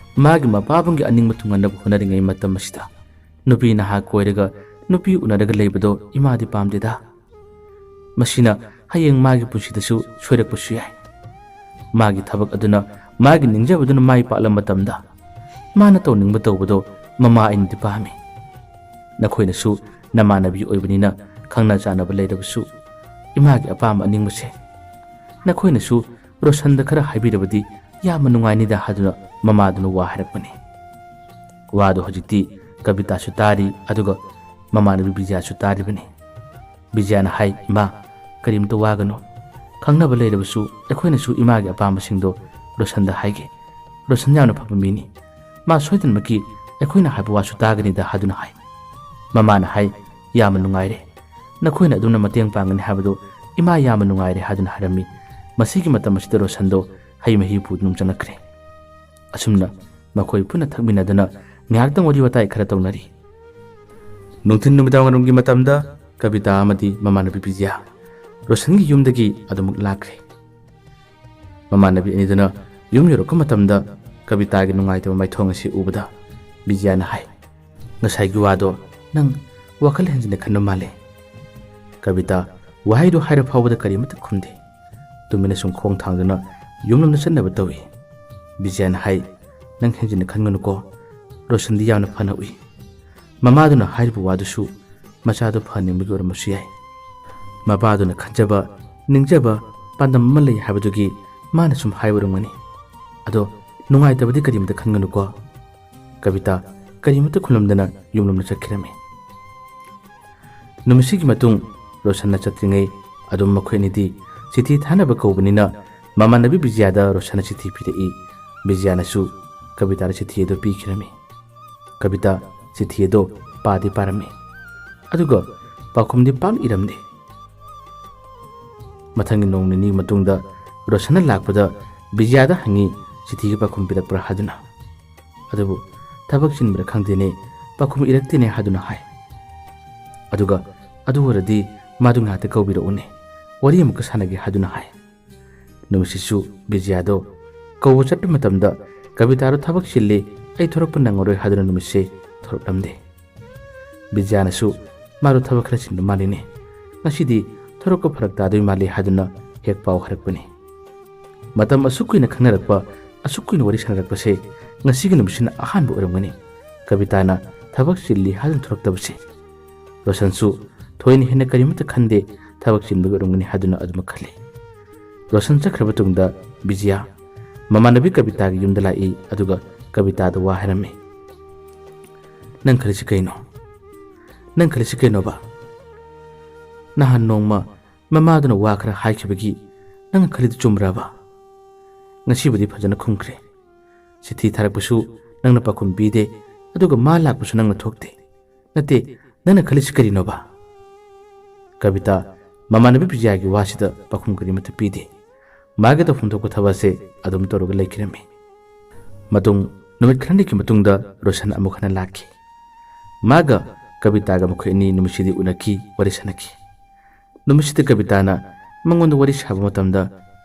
ꯃꯥꯒꯤ ꯃꯄꯥꯕꯨꯡꯒꯤ ꯑꯅꯤꯡꯕ ꯊꯨꯡꯍꯟꯅꯕ ꯍꯣꯠꯅꯔꯤꯉꯩ ꯃꯇꯝ ꯑꯁꯤꯗ ꯅꯨꯄꯤ ꯅꯍꯥ ꯀꯣꯏꯔꯒ ꯅꯨꯄꯤ ꯎꯅꯔꯒ ꯂꯩꯕꯗꯣ ꯏꯃꯥꯗꯤ ꯄꯥꯝꯗꯦꯗ ꯃꯁꯤꯅ ꯍꯌꯦꯡ ꯃꯥꯒꯤ ꯄꯨꯟꯁꯤꯗꯁꯨ ꯁꯣꯏꯔꯛꯄꯁꯨ ꯌꯥꯏ ꯃꯥꯒꯤ ꯊꯕꯛ ꯑꯗꯨꯅ ꯃꯥꯒꯤ ꯅꯤꯡꯖꯕꯗꯨꯅ ꯃꯥꯏ ꯄꯥꯛꯂ ꯃꯇꯝꯗ ꯃꯥꯅ ꯇꯧꯅꯤꯡꯕ ꯇꯧꯕꯗꯣ ꯃꯃꯥ ꯑꯩꯅꯗꯤ ꯄꯥꯝꯃꯤ ꯅꯈꯣꯏꯅꯁꯨ ꯅꯃꯥꯟꯅꯕꯤ ꯑꯣꯏꯕꯅꯤꯅ ꯈꯪꯅ ꯆꯥꯟꯅꯕ ꯂꯩꯔꯕꯁꯨ ꯏꯃꯥꯒꯤ ꯑꯄꯥꯝꯕ ꯑꯅꯤꯡꯕꯁꯦ ꯅꯈꯣꯏꯅꯁꯨ ꯔꯣꯁꯟꯗ ꯈꯔ ꯍꯥꯏꯕꯤꯔꯕꯗꯤ ꯌꯥꯝꯅ ꯅꯨꯡꯉꯥꯏꯅꯤꯗ ꯍꯥꯏꯗꯨꯅ ꯃꯃꯥꯗꯨꯅ ꯋꯥ ꯍꯥꯏꯔꯛꯄꯅꯤ ꯋꯥꯗꯣ ꯍꯧꯖꯤꯛꯇꯤ ꯀꯕꯤꯇꯥꯁꯨ ꯇꯥꯔꯤ ꯑꯗꯨꯒ ꯃꯃꯥꯟꯅꯕꯤ ꯕꯤꯖꯌꯁꯨ ꯇꯥꯔꯤꯕꯅꯤ ꯕꯤꯖꯌꯅ ꯍꯥꯏ ꯏꯃꯥ ꯀꯔꯤꯝꯇ ꯋꯥꯒꯅꯨ ꯈꯪꯅꯕ ꯂꯩꯔꯕꯁꯨ ꯑꯩꯈꯣꯏꯅꯁꯨ ꯏꯃꯥꯒꯤ ꯑꯄꯥꯝꯕꯁꯤꯡꯗꯣ ꯔꯣꯁꯟꯗ ꯍꯥꯏꯒꯦ ꯔꯣꯁꯟ ꯌꯥꯝꯅ ꯐꯕ ꯃꯤꯅꯤ ꯃꯥ ꯁꯣꯏꯗꯅꯃꯛꯀꯤ ꯑꯩꯈꯣꯏꯅ ꯍꯥꯏꯕ ꯋꯥꯁꯨ ꯇꯥꯒꯅꯤꯗ ꯍꯥꯏꯗꯨꯅ ꯍꯥꯏ ꯃꯃꯥꯅ ꯍꯥꯏ ꯌꯥꯝꯅ ꯅꯨꯡꯉꯥꯏꯔꯦ ꯅꯈꯣꯏꯅ ꯑꯗꯨꯝꯅ ꯃꯇꯦꯡ ꯄꯥꯡꯒꯅꯤ ꯍꯥꯏꯕꯗꯣ ꯏꯃꯥ ꯌꯥꯝꯅ ꯅꯨꯡꯉꯥꯏꯔꯦ ꯍꯥꯏꯗꯨꯅ ꯍꯥꯏꯔꯝꯃꯤ ꯃꯁꯤꯒꯤ ꯃꯇꯝ ꯑꯁꯤꯗ ꯔꯣꯁꯟꯗꯣ ꯍꯩ ꯃꯍꯤ ꯄꯨꯗꯨꯅ ꯆꯪꯂꯛꯈ꯭ꯔꯦ ꯑꯁꯨꯝꯅ ꯃꯈꯣꯏ ꯄꯨꯟꯅ ꯊꯛꯃꯤꯟꯅꯗꯨꯅ ꯉꯥꯏꯍꯥꯛꯇꯪ ꯋꯥꯔꯤ ꯋꯥꯇꯥꯏ ꯈꯔ ꯇꯧꯅꯔꯤ ꯅꯨꯡꯊꯤꯜ ꯅꯨꯃꯤꯗꯥꯡꯋꯥꯏꯔꯝꯒꯤ ꯃꯇꯝꯗ ꯀꯕꯤꯇꯥ ꯑꯃꯗꯤ ꯃꯃꯥꯟꯅꯕꯤ ꯕꯤꯖꯌ ꯔꯣꯁꯟꯒꯤ ꯌꯨꯝꯗꯒꯤ ꯑꯗꯨꯃꯛ ꯂꯥꯛꯈ꯭ꯔꯦ ꯃꯃꯥꯟꯅꯕꯤ ꯑꯅꯤꯗꯨꯅ ꯌꯨꯝ ꯌꯧꯔꯛꯄ ꯃꯇꯝꯗ ꯀꯕꯤꯇꯥꯒꯤ ꯅꯨꯡꯉꯥꯏꯇꯕ ꯃꯥꯏꯊꯣꯡ ꯑꯁꯤ ꯎꯕꯗ ꯕꯤꯖꯌꯅ ꯍꯥꯏ ꯉꯁꯥꯏꯒꯤ ꯋꯥꯗꯣ ꯅꯪ ꯋꯥꯈꯜ ꯍꯦꯟꯖꯤꯟꯅ ꯈꯟꯕ ꯃꯥꯜꯂꯦ ꯀꯕꯤꯇꯥ ꯋꯥꯍꯩꯗꯨ ꯍꯥꯏꯔ ꯐꯥꯎꯕꯗ ꯀꯔꯤꯃꯠꯇ ꯈꯨꯝꯗꯦ ꯇꯨꯃꯤꯟꯅ ꯁꯨꯝ ꯈꯣꯡ ꯊꯥꯡꯗꯨꯅ ꯌꯨꯝꯂꯣꯝꯗ ꯆꯠꯅꯕ ꯇꯧꯏ ꯕꯤꯖꯌꯅ ꯍꯥꯏ ꯅꯪ ꯍꯦꯟꯖꯤꯟꯅ ꯈꯟꯒꯅꯨꯀꯣ ꯔꯣꯁꯟꯗꯤ ꯌꯥꯝꯅ ꯐꯅ ꯎꯏ ꯃꯃꯥꯗꯨꯅ ꯍꯥꯏꯔꯤꯕ ꯋꯥꯗꯨꯁꯨ ꯃꯆꯥꯗꯨ ꯐꯍꯟꯅꯤꯡꯕꯒꯤ ꯑꯣꯏꯔꯝꯕꯁꯨ ꯌꯥꯏ ꯃꯄꯥꯗꯨꯅ ꯈꯟꯖꯕ ꯅꯤꯡꯖꯕ ꯄꯥꯟꯗꯝ ꯑꯃ ꯂꯩ ꯍꯥꯏꯕꯗꯨꯒꯤ ꯃꯥꯅ ꯁꯨꯝ ꯍꯥꯏꯕꯔꯝꯒꯅꯤ ꯑꯗꯣ ꯅꯨꯡꯉꯥꯏꯇꯕꯗꯤ ꯀꯔꯤꯃꯇ ꯈꯟꯒꯅꯨꯀꯣ ꯀꯕꯤꯇꯥ ꯀꯔꯤꯃꯇ ꯈꯨꯝꯂꯝꯗꯅ ꯌꯨꯝꯂꯣꯝꯗ ꯆꯠꯈꯤꯔꯝꯃꯤ ꯅꯨꯃꯤꯠꯁꯤꯒꯤ ꯃꯇꯨꯡ ꯔꯣꯁꯟꯅ ꯆꯠꯇ꯭ꯔꯤꯉꯩ ꯑꯗꯨꯝ ꯃꯈꯣꯏ ꯑꯅꯤꯗꯤ ꯆꯤꯊꯤ ꯊꯥꯅꯕ ꯀꯧꯕꯅꯤꯅ ꯃꯃꯥꯟꯅꯕꯤ ꯕꯤꯖꯌꯗ ꯔꯣꯁꯟꯅ ꯆꯤꯊꯤ ꯄꯤꯔꯛꯏ ꯕꯤꯖꯌꯅꯁꯨ ꯀꯕꯤꯇꯥꯗ ꯆꯤꯊꯤ ꯑꯗꯨ ꯄꯤꯈꯤꯔꯝꯃꯤ ꯀꯕꯤꯇꯥ ꯆꯤꯊꯤ ꯑꯗꯨ ꯄꯥꯗꯤ ꯄꯥꯔꯝꯃꯤ ꯑꯗꯨꯒ ꯄꯥꯎꯈꯨꯝꯗꯤ ꯄꯥꯛ ꯏꯔꯝꯗꯦ ꯃꯊꯪꯒꯤ ꯅꯣꯡ ꯅꯤꯅꯤ ꯃꯇꯨꯡꯗ ꯔꯣꯁꯟꯅ ꯂꯥꯛꯄꯗ ꯕꯤꯖꯌꯗ ꯍꯪꯉꯤ ꯆꯤꯊꯤꯒꯤ ꯄꯥꯎꯈꯨꯝ ꯄꯤꯔꯛꯄ꯭ꯔꯥ ꯍꯥꯏꯗꯨꯅ ꯑꯗꯨꯕꯨ ꯊꯕꯛ ꯆꯤꯟꯕ꯭ꯔꯥ ꯈꯪꯗꯦꯅꯦ ꯄꯥꯎꯈꯨꯝ ꯏꯔꯛꯇꯦꯅꯦ ꯍꯥꯏꯗꯨꯅ ꯍꯥꯏ ꯑꯗꯨꯒ ꯑꯗꯨ ꯑꯣꯏꯔꯗꯤ ꯃꯥꯗꯨ ꯉꯥꯛꯇ ꯀꯧꯕꯤꯔꯛꯎꯅꯦ ꯋꯥꯔꯤ ꯑꯃꯨꯛꯀ ꯁꯥꯟꯅꯒꯦ ꯍꯥꯏꯗꯨꯅ ꯍꯥꯏ ꯅꯨꯃꯤꯠꯁꯤꯁꯨ ꯕꯤꯖꯌꯗꯣ ꯀꯧꯕ ꯆꯠꯄ ꯃꯇꯝꯗ ꯀꯕꯤꯇꯥꯗꯣ ꯊꯕꯛ ꯆꯤꯜꯂꯤ ꯑꯩ ꯊꯣꯔꯛꯄ ꯅꯪꯉꯔꯣꯏ ꯍꯥꯏꯗꯨꯅ ꯅꯨꯃꯤꯠꯁꯦ ꯊꯣꯔꯛꯂꯝꯗꯦ ꯕꯤꯖꯌꯅꯁꯨ ꯃꯥꯗꯣ ꯊꯕꯛ ꯈꯔ ꯆꯤꯟꯕ ꯃꯥꯜꯂꯤꯅꯦ ꯉꯁꯤꯗꯤ ꯊꯣꯔꯛꯄ ꯐꯔꯛ ꯇꯥꯗꯣꯏ ꯃꯥꯜꯂꯤ ꯍꯥꯏꯗꯨꯅ ꯍꯦꯛ ꯄꯥꯎ ꯍꯥꯏꯔꯛꯄꯅꯤ ꯃꯇꯝ ꯑꯁꯨꯛ ꯀꯨꯏꯅ ꯈꯪꯅꯔꯛꯄ ꯑꯁꯨꯛ ꯀꯨꯏꯅ ꯋꯥꯔꯤ ꯁꯥꯟꯅꯔꯛꯄꯁꯦ ꯉꯁꯤꯒꯤ ꯅꯨꯃꯤꯠꯁꯤꯅ ꯑꯍꯥꯟꯕ ꯑꯣꯏꯔꯝꯒꯅꯤ ꯀꯕꯤꯇꯥꯅ ꯊꯕꯛ ꯆꯤꯜꯂꯤ ꯍꯥꯏꯗꯨꯅ ꯊꯣꯔꯛꯇꯕꯁꯦ ꯔꯣꯁꯟꯁꯨ ꯊꯣꯏꯅ ꯍꯦꯟꯅ ꯀꯔꯤꯃꯠꯇ ꯈꯟꯗꯦ ꯊꯕꯛ ꯆꯤꯟꯕꯒꯤ ꯑꯣꯏꯔꯝꯒꯅꯤ ꯍꯥꯏꯗꯨꯅ ꯑꯗꯨꯃꯛ ꯈꯜꯂꯤ ꯔꯣꯁꯟ ꯆꯠꯈ꯭ꯔꯕ ꯇꯨꯡꯗ ꯕꯤꯖꯌ ꯃꯃꯥꯟꯅꯕꯤ ꯀꯕꯤꯇꯥꯒꯤ ꯌꯨꯝꯗ ꯂꯥꯛꯏ ꯑꯗꯨꯒ ꯀꯕꯤꯇꯥꯗ ꯋꯥ ꯍꯥꯏꯔꯝꯃꯤ ꯅꯪ ꯈꯜꯂꯤꯁꯤ ꯀꯩꯅꯣ ꯅꯪ ꯈꯜꯂꯤꯁꯤ ꯀꯩꯅꯣꯕ ꯅꯍꯥꯟ ꯅꯣꯡꯃ ꯃꯃꯥꯗꯨꯅ ꯋꯥ ꯈꯔ ꯍꯥꯏꯈꯤꯕꯒꯤ ꯅꯪꯅ ꯈꯜꯂꯤꯗꯨ ꯆꯨꯝꯕ꯭ꯔꯕ ꯉꯁꯤꯕꯨꯗꯤ ꯐꯖꯅ ꯈꯨꯝꯈ꯭ꯔꯦ ꯆꯤꯊꯤ ꯊꯥꯔꯛꯄꯁꯨ ꯅꯪꯅ ꯄꯥꯎꯈꯨꯝ ꯄꯤꯗꯦ ꯑꯗꯨꯒ ꯃꯥ ꯂꯥꯛꯄꯁꯨ ꯅꯪꯅ ꯊꯣꯛꯇꯦ ꯅꯠꯇꯦ ꯅꯪꯅ ꯈꯜꯂꯤꯁꯤ ꯀꯔꯤꯅꯣꯕ ꯀꯕꯤꯇꯥ ꯃꯃꯥꯟꯅꯕꯤ ꯕꯤꯖꯌꯒꯤ ꯋꯥꯁꯤꯗ ꯄꯥꯎꯈꯨꯝ ꯀꯔꯤꯃꯠꯇ ꯄꯤꯗꯦ ꯃꯥꯒꯤ ꯇꯧꯐꯝ ꯊꯣꯛꯄ ꯊꯕꯛꯁꯦ ꯑꯗꯨꯝ ꯇꯧꯔꯒ ꯂꯩꯈꯤꯔꯝꯃꯤ ꯅꯨꯃꯤꯠ ꯈꯔꯅꯤꯒꯤ ꯃꯇꯨꯡꯗ ꯔꯣꯁꯟ ꯑꯃꯨꯛ ꯍꯟꯅ ꯂꯥꯛꯈꯤ ꯃꯥꯒ ꯀꯕꯤꯇꯥꯒ ꯃꯈꯣꯏ ꯑꯅꯤ ꯅꯨꯃꯤꯠꯁꯤꯗꯤ ꯎꯅꯈꯤ ꯋꯥꯔꯤ ꯁꯥꯟꯅꯈꯤ नुमिसित कविताना मंगोंद वरी साबा मतमदा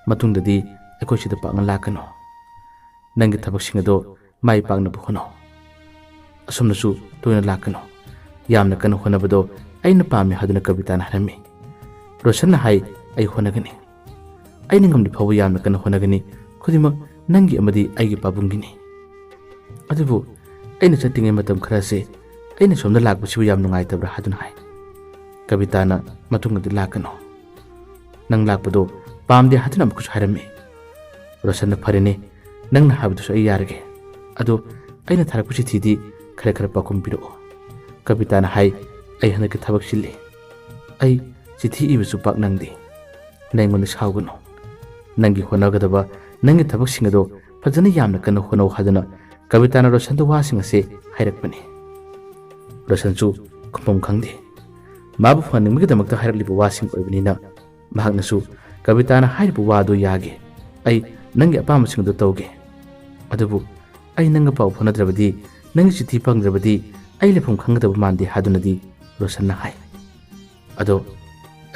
मतुंगददी अखोइसिदा पांगना लाकनो नंगी थबकसिंग अदो माई पांगना होनो असुमनसु तोयना लाकनो यामना कनो होनबदो अइना पामे हादुना कविताना हरमी रोशन हाई अइ होनगनी अइना ngамdi फावो यामना कनो होनगनी खुदिमा नंगी अमदी अइगी पाबुंगिनी अदुबु अइना चटिंगे मतम खरासे अइना सोमदा लाकबसिबु याम नुंगाइतब्रा हादुना हाई कविताना मतुंगदि लाकनो नंग लाकबदो पामदे हादुना मकुस हरमी रोशन फरेने नंगना हाबदुसु अइ यारगे अदो अइना थारकपुसि थीदी खरे खरे पाकुम पिरो कविताना हाई अइ हनके थबक सिल्ले अइ चिठी इबसु पाक नंगदे नंगोन साउगनो नंगी होनगदबा नंगी थबक सिंगदो फजन यामना कनो होनो हादना कविताना रोशन दो वासिंग असे हाइरकपने रोशन सु खुपम खंगदे माबु फनिंगमगदमक्ता हाइरकलिबो वासिंग ओइबनिना महागनसु कविताना हाइरबु वादो यागे अइ नंगी अपामसिंगदो तौगे अदुबु अइ नंग पाउ फनद्रबदी नंगी चिठी पंगद्रबदी अइ लेफम खंगदबु मानदे हादुनदी रोशन ना हाइ अदो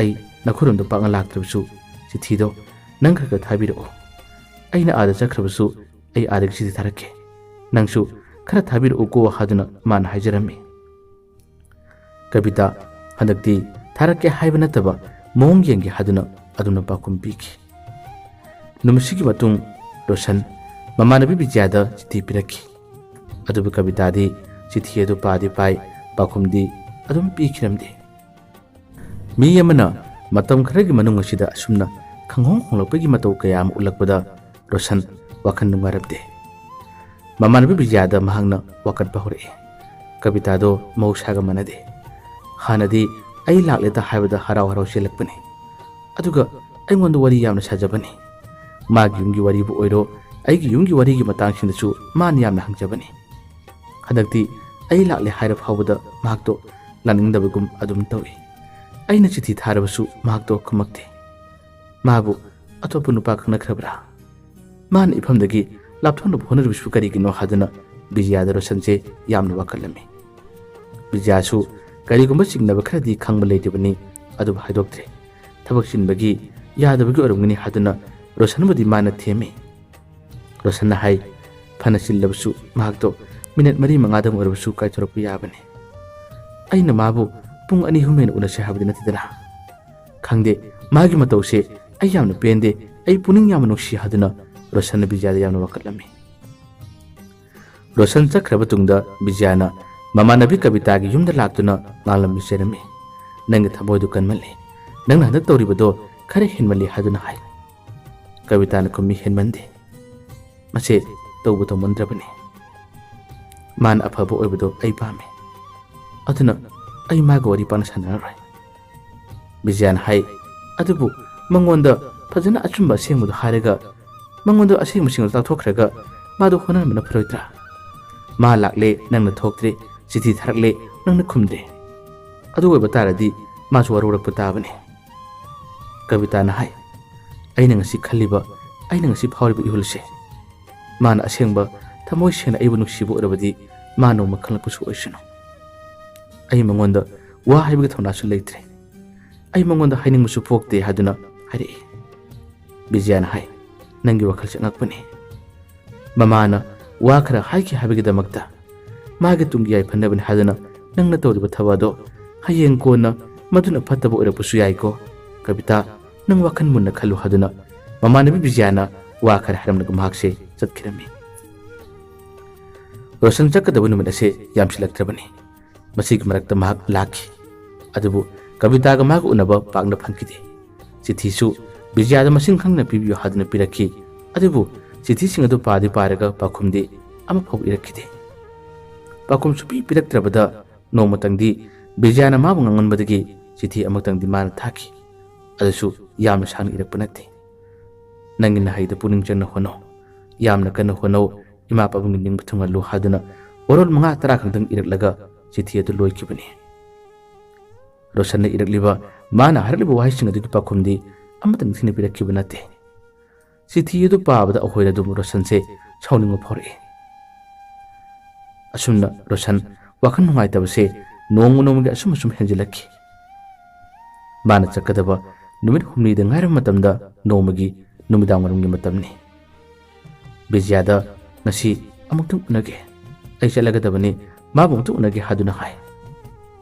अइ नखुरुमदो पांगा लाक्त्रबसु चिठीदो नंग खरखर थाबिरओ अइना आदा चख्रबसु अइ आदग चिठी थारके नंगसु खरा थाबिरओ को हादुना मान हाइजरमी कविता हदक्ति थारके हाइबा नतबा मोंग येंगे हादुना अदुना पाकुम पीकी नुमसिगी मतुंग रोशन ममानबी बिज्यादा चिठी पिरकी अदुबु कवितादी चिठी अदु पादी पाई पाकुमदी अदुम पीखिरमदे मी यमना मतम खरगी मनुंग असिदा असुमना खंगोंग होंगलपगी मतौ कयाम उलकपदा रोशन वाखन नुंगारबदे ममानबी बिज्यादा महंगना वाकत बहरे कवितादो मौसागा मनदे हानदी अइ लाकलेता हाइबदा हराव हराव सेलकपने अदुगा अइंगोंद वरी यामना साजबने मागी युंगी वरीबु ओइरो अइगी युंगी वरीगी मतंगसिंदसु मान यामना हंगजबने हदक्ति अइ लाकले हाइर फावदा महक्तो लानिंगदबगुम अदुम तौइ अइना चिठी थारबसु महक्तो खुमक्ते माबु अतोपु नुपा खंगनख्रबरा मान इफमदगी लापथोंद होनरबसु करिगिनो हादना बिजियादा रोशनसे यामना वाकलमे बिजियासु करिगुंबा सिंगनबा खरदी खंगबा लेतिबनी अदु हाइदोक्त्रे थबक सिनबगी यादबगी ओरमगनी हादना रोशनबुदी माना थेमे रोशन हाई फना सिल्लबसु महक्तो मिनट मरी मंगादम ओरबसु काइथोरपु याबने अइना माबु पुंग अनि हुमेन उनसे हाबदि नतिदना खंगदे मागी मतौसे अइ यामना पेंदे अइ पुनिंग यामना नुक्सि हादना रोशन बिजादा यामना वकलमे रोशन चक्रब तुंगदा बिजाना ममानबी कवितागी युमदा लाक्तुना नालम सेरमे नंग थबोदु कनमले नंग हदक तौरिबदो खरे हेनमले हादुना हाई कविताना कुम्मी हेनमंदे मसे तौबतो मंद्रबने मान अफबो ओइबदो अइ पामे अदुना अइ मागो वरी पाना सानरय बिजान हाई अदुबु मंगोंदा फजना अचुंबा सेंबदो हारेगा मंगोंदा असेंग मसिंग ताथोखरगा मादो होनमना फरोइत्रा मा लाकले नंगना थोक्त्रे चिठी थारकले नंगना खुमदे अदु ओइबा तारदी मासु वरोरकपु ताबने कविताना हाई अइना ngasi खल्लिबा अइना ngasi फावरिबा इहुलसे मान असेंबा थमोय सेना अइबु नुक्सिबु ओरबदी मानो मखलकपुसु ओइसुनु अइ मंगोंदा वा हाइबगा थौनासु लेत्रे अइ मंगोंदा हाइनिंगमुसु पोक्ते हादुना हारे बिजियाना हाई नंगी वखलसे ngakpane ममाना वा खरा हाइकी हाइबगिदमक्ता मागे तुंगी याइ फन्नबने हादुना नंगना तौरिबा थवादो हयेंग कोना मदुना फत्तबो ओरपुसु याइको कविता नंग वखन मुन्ना खल्लु हादुना ममानबी बिजियाना वा खरा हरमनग महकसे चतखिरमी रोशन चक्कदबु नुमित असे यामसिलक्त्रबने मसिग मरक्ता महक लाखि अदुबु कवितागा माग उनबा पाकना फंकिदे चिठीसु बिजियादा मसिंग खंगना पिबियो हादुना पिरखि अदुबु चिठीसिंग अदु पादि पारगा पाखुमदे अमा फौ इरखिदे पाखुम सुपि पिरक्त्रबदा नोमतंगदी बिजियाना माबु ngangmanbadagi चिठी अमक्तंगदी मान थाखि अदसु यामना सान इरकपा नते नंगिना हाइदा पुनिंग चंगना होनो यामना कन होनो इमा पाबुंग निंग थंगलु हादुना ओरोल मंगा तरा खंतंग इरकलगा चिठी अदु लोइखिबने रोशन ने इरकलिबा माना हरलिबा वाहिसिंग अदु पाखुमदी अमतंग थिने पिरखिबा नते चिठी अदु पाबदा अहोइना दु रोशन से छौनिंग फोरे असुमना रोशन वखन नुंगाइतबसे नोंग नोंगगे असुम असुम हेंजिलखि ꯃꯥꯅ ꯆꯠꯀꯗꯕ ꯅꯨꯃꯤꯠ ꯍꯨꯝꯅꯤꯗ ꯉꯥꯏꯔꯕ ꯃꯇꯝꯗ ꯅꯣꯡꯃꯒꯤ ꯅꯨꯃꯤꯗꯥꯡꯋꯥꯏꯔꯝꯒꯤ ꯃꯇꯝꯅꯤ꯫ ꯕꯤꯖꯌꯗ ꯉꯁꯤ ꯑꯃꯨꯛꯇꯪ ꯎꯅꯒꯦ, ꯑꯩ ꯆꯠꯂꯒꯗꯕꯅꯤ, ꯃꯥꯕꯨ ꯑꯃꯨꯛꯇꯪ ꯎꯅꯒꯦ ꯍꯥꯏꯗꯨꯅ ꯍꯥꯏ꯫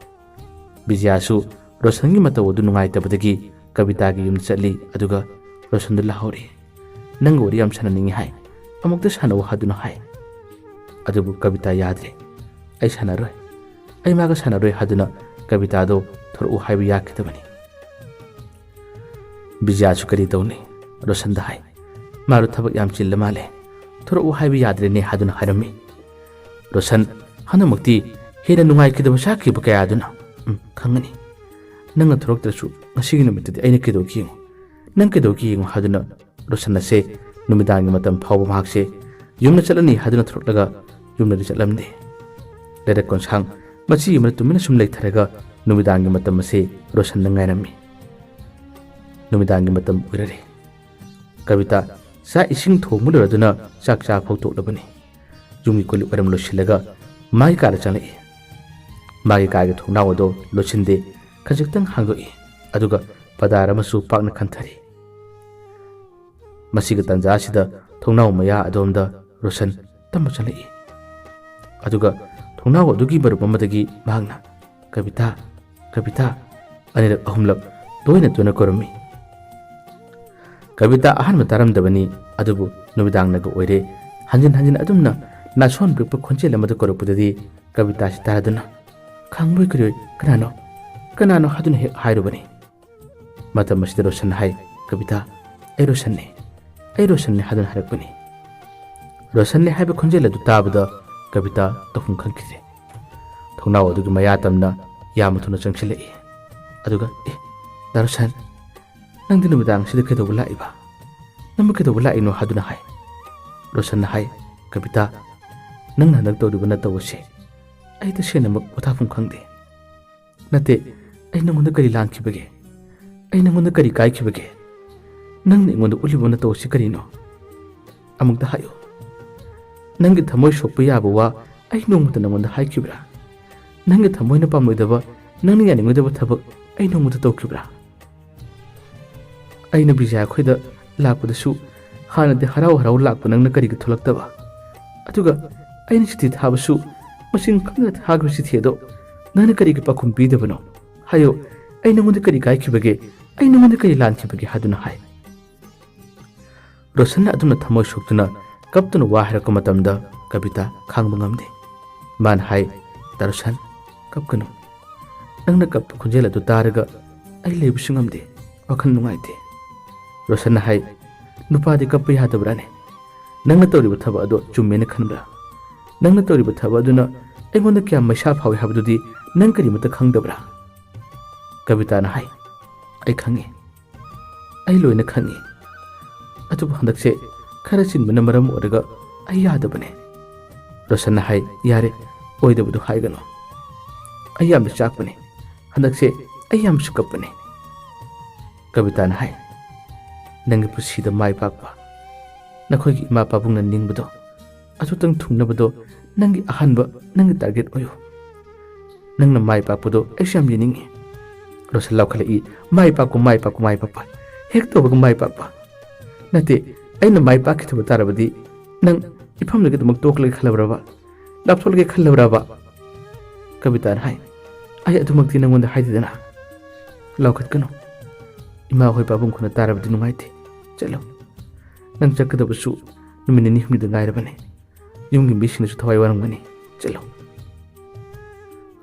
ꯕꯤꯖꯌꯁꯨ ꯔꯣꯁꯟꯒꯤ ꯃꯇꯧ ꯑꯗꯨ ꯅꯨꯡꯉꯥꯏꯇꯕꯗꯒꯤ ꯀꯕꯤꯇꯥꯒꯤ ꯌꯨꯝꯗ ꯆꯠꯂꯤ ꯑꯗꯨꯒ ꯔꯣꯁꯟꯗꯨ ꯂꯥꯍꯧꯔꯤ꯫ ꯅꯪꯒ ꯋꯥꯔꯤ ꯌꯥꯝ ꯁꯥꯟꯅꯅꯤꯡꯉꯤ ꯍꯥꯏ, ꯑꯃꯨꯛꯇ ꯁꯥꯟꯅꯧ ꯍꯥꯏꯗꯨꯅ ꯍꯥꯏ꯫ ꯑꯗꯨꯕꯨ ꯀꯕꯤꯇꯥ ꯌꯥꯗ꯭ꯔꯦ, ꯑꯩ ꯁꯥꯟꯅꯔꯣꯏ, ꯑꯩ ꯃꯥꯒ ꯁꯥꯟꯅꯔꯣꯏ ꯍꯥꯏꯗꯨꯅ ꯀꯕꯤꯇꯥꯗꯣ ꯊꯣꯔꯛꯎ ꯍꯥꯏꯕ ꯌꯥꯈꯤꯗꯕꯅꯤ꯫ ꯕꯤꯖꯌꯁꯨ ꯀꯔꯤ ꯇꯧꯅꯤ, ꯔꯣꯁꯟꯗ ꯍꯥꯏ, ꯃꯥꯗꯣ ꯊꯕꯛ ꯌꯥꯝ ꯆꯤꯜꯂ ꯃꯥꯜꯂꯦ, ꯊꯣꯔꯛꯎ ꯍꯥꯏꯕ ꯌꯥꯗ꯭ꯔꯦꯅꯦ ꯍꯥꯏꯗꯨꯅ ꯍꯥꯏꯔꯝꯃꯤ꯫ ꯔꯣꯁꯟ ꯍꯟꯗꯛꯃꯛꯇꯤ ꯍꯦꯟꯅ ꯅꯨꯡꯉꯥꯏꯈꯤꯗꯕ ꯁꯥꯈꯤꯕ ꯀꯌꯥꯗꯨꯅ ꯈꯪꯒꯅꯤ, ꯅꯪꯅ ꯊꯣꯔꯛꯇ꯭ꯔꯁꯨ ꯉꯁꯤꯒꯤ ꯅꯨꯃꯤꯠꯇꯨꯗꯤ ꯑꯩꯅ ꯀꯩꯗꯧꯒꯦ ꯌꯦꯡꯉꯨ, ꯅꯪ ꯀꯩꯗꯧꯒꯦ ꯌꯦꯡꯉꯨ ꯍꯥꯏꯗꯨꯅ ꯔꯣꯁꯟ ꯑꯁꯦ ꯅꯨꯃꯤꯗꯥꯡꯒꯤ ꯃꯇꯝ ꯐꯥꯎꯕ ꯃꯍꯥꯛꯁꯦ ꯌꯨꯝꯗ ꯆꯠꯂꯅꯤ ꯍꯥꯏꯗꯨꯅ ꯊꯣꯔꯛꯂꯒ ꯌꯨꯝꯗꯗꯤ ꯆꯠꯂꯝꯗꯦ꯫ ꯂꯩꯔꯛ ꯀꯣꯟꯁꯥꯡ ꯃꯆꯤ ꯑꯃꯗ ꯇꯨꯃꯤꯟꯅ ꯁꯨꯝ ꯂꯩꯊꯔꯒ ꯅꯨꯃꯤꯗꯥꯡꯒꯤ ꯃꯇꯝ ꯑꯁꯦ ꯔꯣꯁꯟꯅ ꯉꯥꯏꯔꯝꯃꯤ꯫ ꯅꯨꯃꯤꯗꯥꯡꯒꯤ ꯃꯇꯝ ꯑꯣꯏꯔꯔꯦ꯫ ꯀꯕꯤꯇꯥ ꯆꯥꯛ ꯏꯁꯤꯡ ꯊꯣꯡꯕ ꯂꯣꯏꯔꯗꯨꯅ ꯆꯥꯛ ꯆꯥ ꯐꯥꯎꯊꯣꯛꯂꯕꯅꯤ꯫ ꯌꯨꯝꯒꯤ ꯀꯣꯜꯂꯤꯛ ꯋꯥꯏꯔꯝ ꯂꯣꯏꯁꯤꯜꯂꯒ ꯃꯥꯒꯤ ꯀꯥꯗ ꯆꯪꯂꯛꯏ꯫ ꯃꯥꯒꯤ ꯀꯥꯒꯤ ꯊꯣꯡꯅꯥꯎ ꯑꯗꯨ ꯂꯣꯠꯁꯤꯟꯗꯦ, ꯈꯖꯤꯛꯇꯪ ꯍꯥꯡꯗꯣꯛꯏ ꯑꯗꯨꯒ ꯄꯗꯥꯔ ꯑꯃꯁꯨ ꯄꯥꯛꯅ ꯈꯟꯊꯔꯤ꯫ ꯃꯁꯤꯒꯤ ꯇꯟꯖꯥ ꯑꯁꯤꯗ ꯊꯣꯡꯅꯥꯎ ꯃꯌꯥ ꯑꯗꯣꯝꯗ ꯔꯣꯁꯟ ꯇꯞꯅ ꯆꯪꯂꯛꯏ ꯑꯗꯨꯒ ꯊꯣꯡꯅꯥꯎ ꯑꯗꯨꯒꯤ ꯃꯔꯨꯞ ꯑꯃꯗꯒꯤ ꯃꯍꯥꯛꯅ ꯀꯕꯤꯇꯥ ꯀꯕꯤꯇꯥ ꯑꯅꯤꯔꯛ ꯑꯍꯨꯝꯂꯛ ꯇꯣꯏꯅ ꯇꯣꯏꯅ ꯀꯧꯔꯝꯃꯤ꯫ ꯀꯕꯤꯇꯥ ꯑꯍꯥꯟꯕ ꯇꯥꯔꯝꯗꯕꯅꯤ, ꯑꯗꯨꯕꯨ ꯅꯨꯃꯤꯗꯥꯡꯅꯒ ꯑꯣꯏꯔꯦ ꯍꯟꯖꯤꯟ ꯍꯟꯖꯤꯟ ꯑꯗꯨꯝꯅ ꯅꯥꯁꯣꯟ ꯄꯤꯛꯄ ꯈꯣꯟꯖꯦꯜ ꯑꯃꯗ ꯀꯧꯔꯛꯄꯗꯗꯤ ꯀꯕꯤꯇꯥꯁꯤ ꯇꯥꯗꯨꯅ ꯈꯪꯕꯣꯏ ꯀꯔꯤꯑꯣꯏ ꯀꯅꯥꯅꯣ ꯀꯅꯥꯅꯣ ꯍꯥꯏꯗꯨꯅ ꯍꯦꯛ ꯍꯥꯏꯔꯨꯕꯅꯤ꯫ ꯃꯇꯝ ꯑꯁꯤꯗ ꯔꯣꯁꯟꯅ ꯍꯥꯏ, ꯀꯕꯤꯇꯥ ꯑꯩ ꯔꯣꯁꯟꯅꯦ, ꯑꯩ ꯔꯣꯁꯟꯅꯦ ꯍꯥꯏꯗꯨꯅ ꯍꯥꯏꯔꯛꯄꯅꯤ꯫ ꯔꯣꯁꯟꯅꯦ ꯍꯥꯏꯕ ꯈꯣꯟꯖꯦꯜ ꯑꯗꯨ ꯇꯥꯕꯗ ꯀꯕꯤꯇꯥ ꯇꯧꯐꯝ ꯈꯪꯈꯤꯗꯦ꯫ ꯊꯣꯡꯅꯥꯎ ꯑꯗꯨꯒꯤ ꯃꯌꯥ ꯇꯝꯅ ꯌꯥꯝꯅ ꯊꯨꯅ ꯆꯪꯁꯤꯜꯂꯛꯏ ꯑꯗꯨꯒ ꯗꯥ ꯔꯣꯁꯟ, ꯅꯪꯗꯤ ꯅꯨꯃꯤꯗꯥꯡꯁꯤꯗ ꯀꯩꯗꯧꯕ ꯂꯥꯛꯏꯕ, ꯅꯪꯕꯨ ꯀꯩꯗꯧꯕ ꯂꯥꯛꯏꯅꯣ ꯍꯥꯏꯗꯨꯅ ꯍꯥꯏ꯫ ꯔꯣꯁꯟꯅ ꯍꯥꯏ, ꯀꯕꯤꯇꯥ ꯅꯪꯅ ꯍꯟꯗꯛ ꯇꯧꯔꯤꯕ ꯅꯇꯧ ꯑꯁꯤ ꯑꯩ ꯇꯁꯦꯡꯅꯃꯛ ꯄꯣꯊꯥꯐꯝ ꯈꯪꯗꯦ꯫ ꯅꯠꯇꯦ, ꯑꯩ ꯅꯪꯉꯣꯟꯗ ꯀꯔꯤ ꯂꯥꯟꯈꯤꯕꯒꯦ, ꯑꯩ ꯅꯪꯉꯣꯟꯗ ꯀꯔꯤ ꯀꯥꯏꯈꯤꯕꯒꯦ, ꯅꯪꯅ ꯑꯩꯉꯣꯟꯗ ꯎꯠꯂꯤꯕ ꯅꯇꯧ ꯑꯁꯤ ꯀꯔꯤꯅꯣ, ꯑꯃꯨꯛꯇ ꯍꯥꯏꯌꯨ꯫ ꯅꯪꯒꯤ ꯊꯃꯣꯏ ꯁꯣꯛꯄ ꯌꯥꯕ ꯋꯥ ꯑꯩ ꯅꯣꯡꯃꯇ ꯅꯪꯉꯣꯟꯗ ꯍꯥꯏꯈꯤꯕ꯭ꯔꯥ? ꯅꯪꯒꯤ ꯊꯃꯣꯏꯅ ꯄꯥꯝꯂꯣꯏꯗꯕ, ꯅꯪꯅ ꯌꯥꯅꯤꯡꯉꯣꯏꯗꯕ ꯊꯕꯛ ꯑꯩ ꯅꯣꯡꯃꯇ ꯇꯧꯈꯤꯕ꯭ꯔꯥ? ꯑꯩꯅ ꯕꯤꯖꯌ ꯑꯩꯈꯣꯏꯗ ꯂꯥꯛꯄꯗꯁꯨ ꯍꯥꯟꯅꯗꯤ ꯍꯔꯥꯎ ꯍꯔꯥꯎ ꯂꯥꯛꯄ ꯅꯪꯅ ꯀꯔꯤꯒꯤ ꯊꯣꯛꯂꯛꯇꯕ? ꯑꯗꯨꯒ ꯑꯩꯅ ꯆꯤꯊꯤ ꯊꯥꯕꯁꯨ ꯃꯁꯤꯡ ꯈꯪꯗꯅ ꯊꯥꯈꯤꯕ ꯆꯤꯊꯤ ꯑꯗꯣ ꯅꯪꯅ ꯀꯔꯤꯒꯤ ꯄꯥꯎꯈꯨꯝ ꯄꯤꯗꯕꯅꯣ? ꯍꯥꯏꯌꯨ, ꯑꯩ ꯅꯪꯉꯣꯟꯗ ꯀꯔꯤ ꯀꯥꯏꯈꯤꯕꯒꯦ, ꯑꯩ ꯅꯪꯉꯣꯟꯗ ꯀꯔꯤ ꯂꯥꯟꯈꯤꯕꯒꯦ ꯍꯥꯏꯗꯨꯅ ꯍꯥꯏ꯫ ꯔꯣꯁꯟꯅ ꯑꯗꯨꯝꯅ ꯊꯃꯣꯏ ꯁꯣꯛꯇꯨꯅ ꯀꯞꯇꯨꯅ ꯋꯥ ꯍꯥꯏꯔꯛꯄ ꯃꯇꯝꯗ ꯀꯕꯤꯇꯥ ꯈꯥꯡꯕ ꯉꯝꯗꯦ꯫ ꯃꯥꯅ ꯍꯥꯏ, ꯗꯥ ꯔꯣꯁꯟ ꯀꯞꯀꯅꯨ, ꯅꯪꯅ ꯀꯞꯄ ꯈꯣꯟꯖꯦꯜ ꯑꯗꯨ ꯇꯥꯔꯒ ꯑꯩ ꯂꯩꯕꯁꯨ ꯉꯝꯗꯦ, ꯋꯥꯈꯜ ꯅꯨꯡꯉꯥꯏꯇꯦ꯫ ꯔꯣꯁꯟꯅ ꯍꯥꯏ, ꯅꯨꯄꯥꯗꯤ ꯀꯞꯄ ꯌꯥꯗꯕ꯭ꯔꯥꯅꯦ? ꯅꯪꯅ ꯇꯧꯔꯤꯕ ꯊꯕꯛ ꯑꯗꯣ ꯆꯨꯝꯃꯦꯅ ꯈꯟꯕ꯭ꯔꯥ? ꯅꯪꯅ ꯇꯧꯔꯤꯕ ꯊꯕꯛ ꯑꯗꯨꯅ ꯑꯩꯉꯣꯟꯗ ꯀꯌꯥꯝ ꯃꯩꯁꯥ ꯐꯥꯎꯏ ꯍꯥꯏꯕꯗꯨꯗꯤ ꯅꯪ ꯀꯔꯤꯃꯠꯇ ꯈꯪꯗꯕ꯭ꯔꯥ? ꯀꯕꯤꯇꯥꯅ ꯍꯥꯏ, ꯑꯩ ꯈꯪꯉꯤ, ꯑꯩ ꯂꯣꯏꯅ ꯈꯪꯉꯤ, ꯑꯗꯨꯕꯨ ꯍꯟꯗꯛꯁꯦ ꯈꯔ ꯆꯤꯟꯕꯅ ꯃꯔꯝ ꯑꯣꯏꯔꯒ ꯑꯩ ꯌꯥꯗꯕꯅꯦ꯫ ꯔꯣꯁꯟꯅ ꯍꯥꯏ, ꯌꯥꯔꯦ, ꯑꯣꯏꯗꯕꯗꯨ ꯍꯥꯏꯒꯅꯨ, ꯑꯩ ꯌꯥꯝꯅ ꯆꯥꯛꯄꯅꯦ, ꯍꯟꯗꯛꯁꯦ ꯑꯩ ꯌꯥꯝꯁꯨ ꯀꯞꯄꯅꯦ꯫ ꯀꯕꯤꯇꯥꯅ ꯍꯥꯏ, ꯅꯪꯒꯤ ꯄꯨꯟꯁꯤꯗ ꯃꯥꯏ ꯄꯥꯛꯄ, ꯅꯈꯣꯏꯒꯤ ꯏꯃꯥ ꯄꯥꯕꯨꯡꯅ ꯅꯤꯡꯕꯗꯣ ꯑꯗꯨꯇꯪ ꯊꯨꯡꯅꯕꯗꯣ ꯅꯪꯒꯤ ꯑꯍꯥꯟꯕ, ꯅꯪꯒꯤ ꯇꯥꯔꯒꯦꯠ ꯑꯣꯏꯌꯨ꯫ ꯅꯪꯅ ꯃꯥꯏ ꯄꯥꯛꯄꯗꯣ ꯑꯩꯁꯨ ꯌꯥꯝ ꯌꯦꯡꯅꯤꯡꯉꯤ꯫ ꯔꯣꯁꯟ ꯂꯥꯎꯈꯠꯂꯛꯏ, ꯃꯥꯏ ꯄꯥꯛꯄ, ꯃꯥꯏ ꯄꯥꯛꯄ, ꯃꯥꯏ ꯄꯥꯛꯄ, ꯍꯦꯛ ꯇꯧꯕꯒ ꯃꯥꯏ ꯄꯥꯛꯄ꯫ ꯅꯠꯇꯦ, ꯑꯩꯅ ꯃꯥꯏ ꯄꯥꯛꯈꯤꯗꯕ ꯇꯥꯔꯕꯗꯤ ꯅꯪ ꯏꯐꯝꯗꯒꯤꯗꯃꯛ ꯇꯣꯛꯂꯒꯦ ꯈꯜꯂꯕ꯭ꯔꯕ, ꯂꯥꯞꯊꯣꯛꯂꯒꯦ ꯈꯜꯂꯕ꯭ꯔꯕ? ꯀꯕꯤꯇꯥꯅ ꯍꯥꯏ, ꯑꯩ ꯑꯗꯨꯃꯛꯇꯤ ꯅꯪꯉꯣꯟꯗ ꯍꯥꯏꯗꯦꯗꯅ꯫ ꯂꯥꯎꯈꯠꯀꯅꯨ, ꯏꯃꯥ ꯍꯣꯏ ꯄꯥꯕꯨꯡ ꯈꯣꯏꯅ ꯇꯥꯔꯕꯗꯤ ꯅꯨꯡꯉꯥꯏꯇꯦ, ꯆꯠꯂꯣ, ꯅꯪ ꯆꯠꯀꯗꯕꯁꯨ ꯅꯨꯃꯤꯠ ꯅꯤꯅꯤ ꯍꯨꯝꯅꯤꯗ ꯉꯥꯏꯔꯕꯅꯦ, ꯌꯨꯝꯒꯤ ꯃꯤꯁꯤꯡꯅꯁꯨ ꯊꯋꯥꯏ ꯋꯥꯔꯝꯒꯅꯤ, ꯆꯠꯂꯣ꯫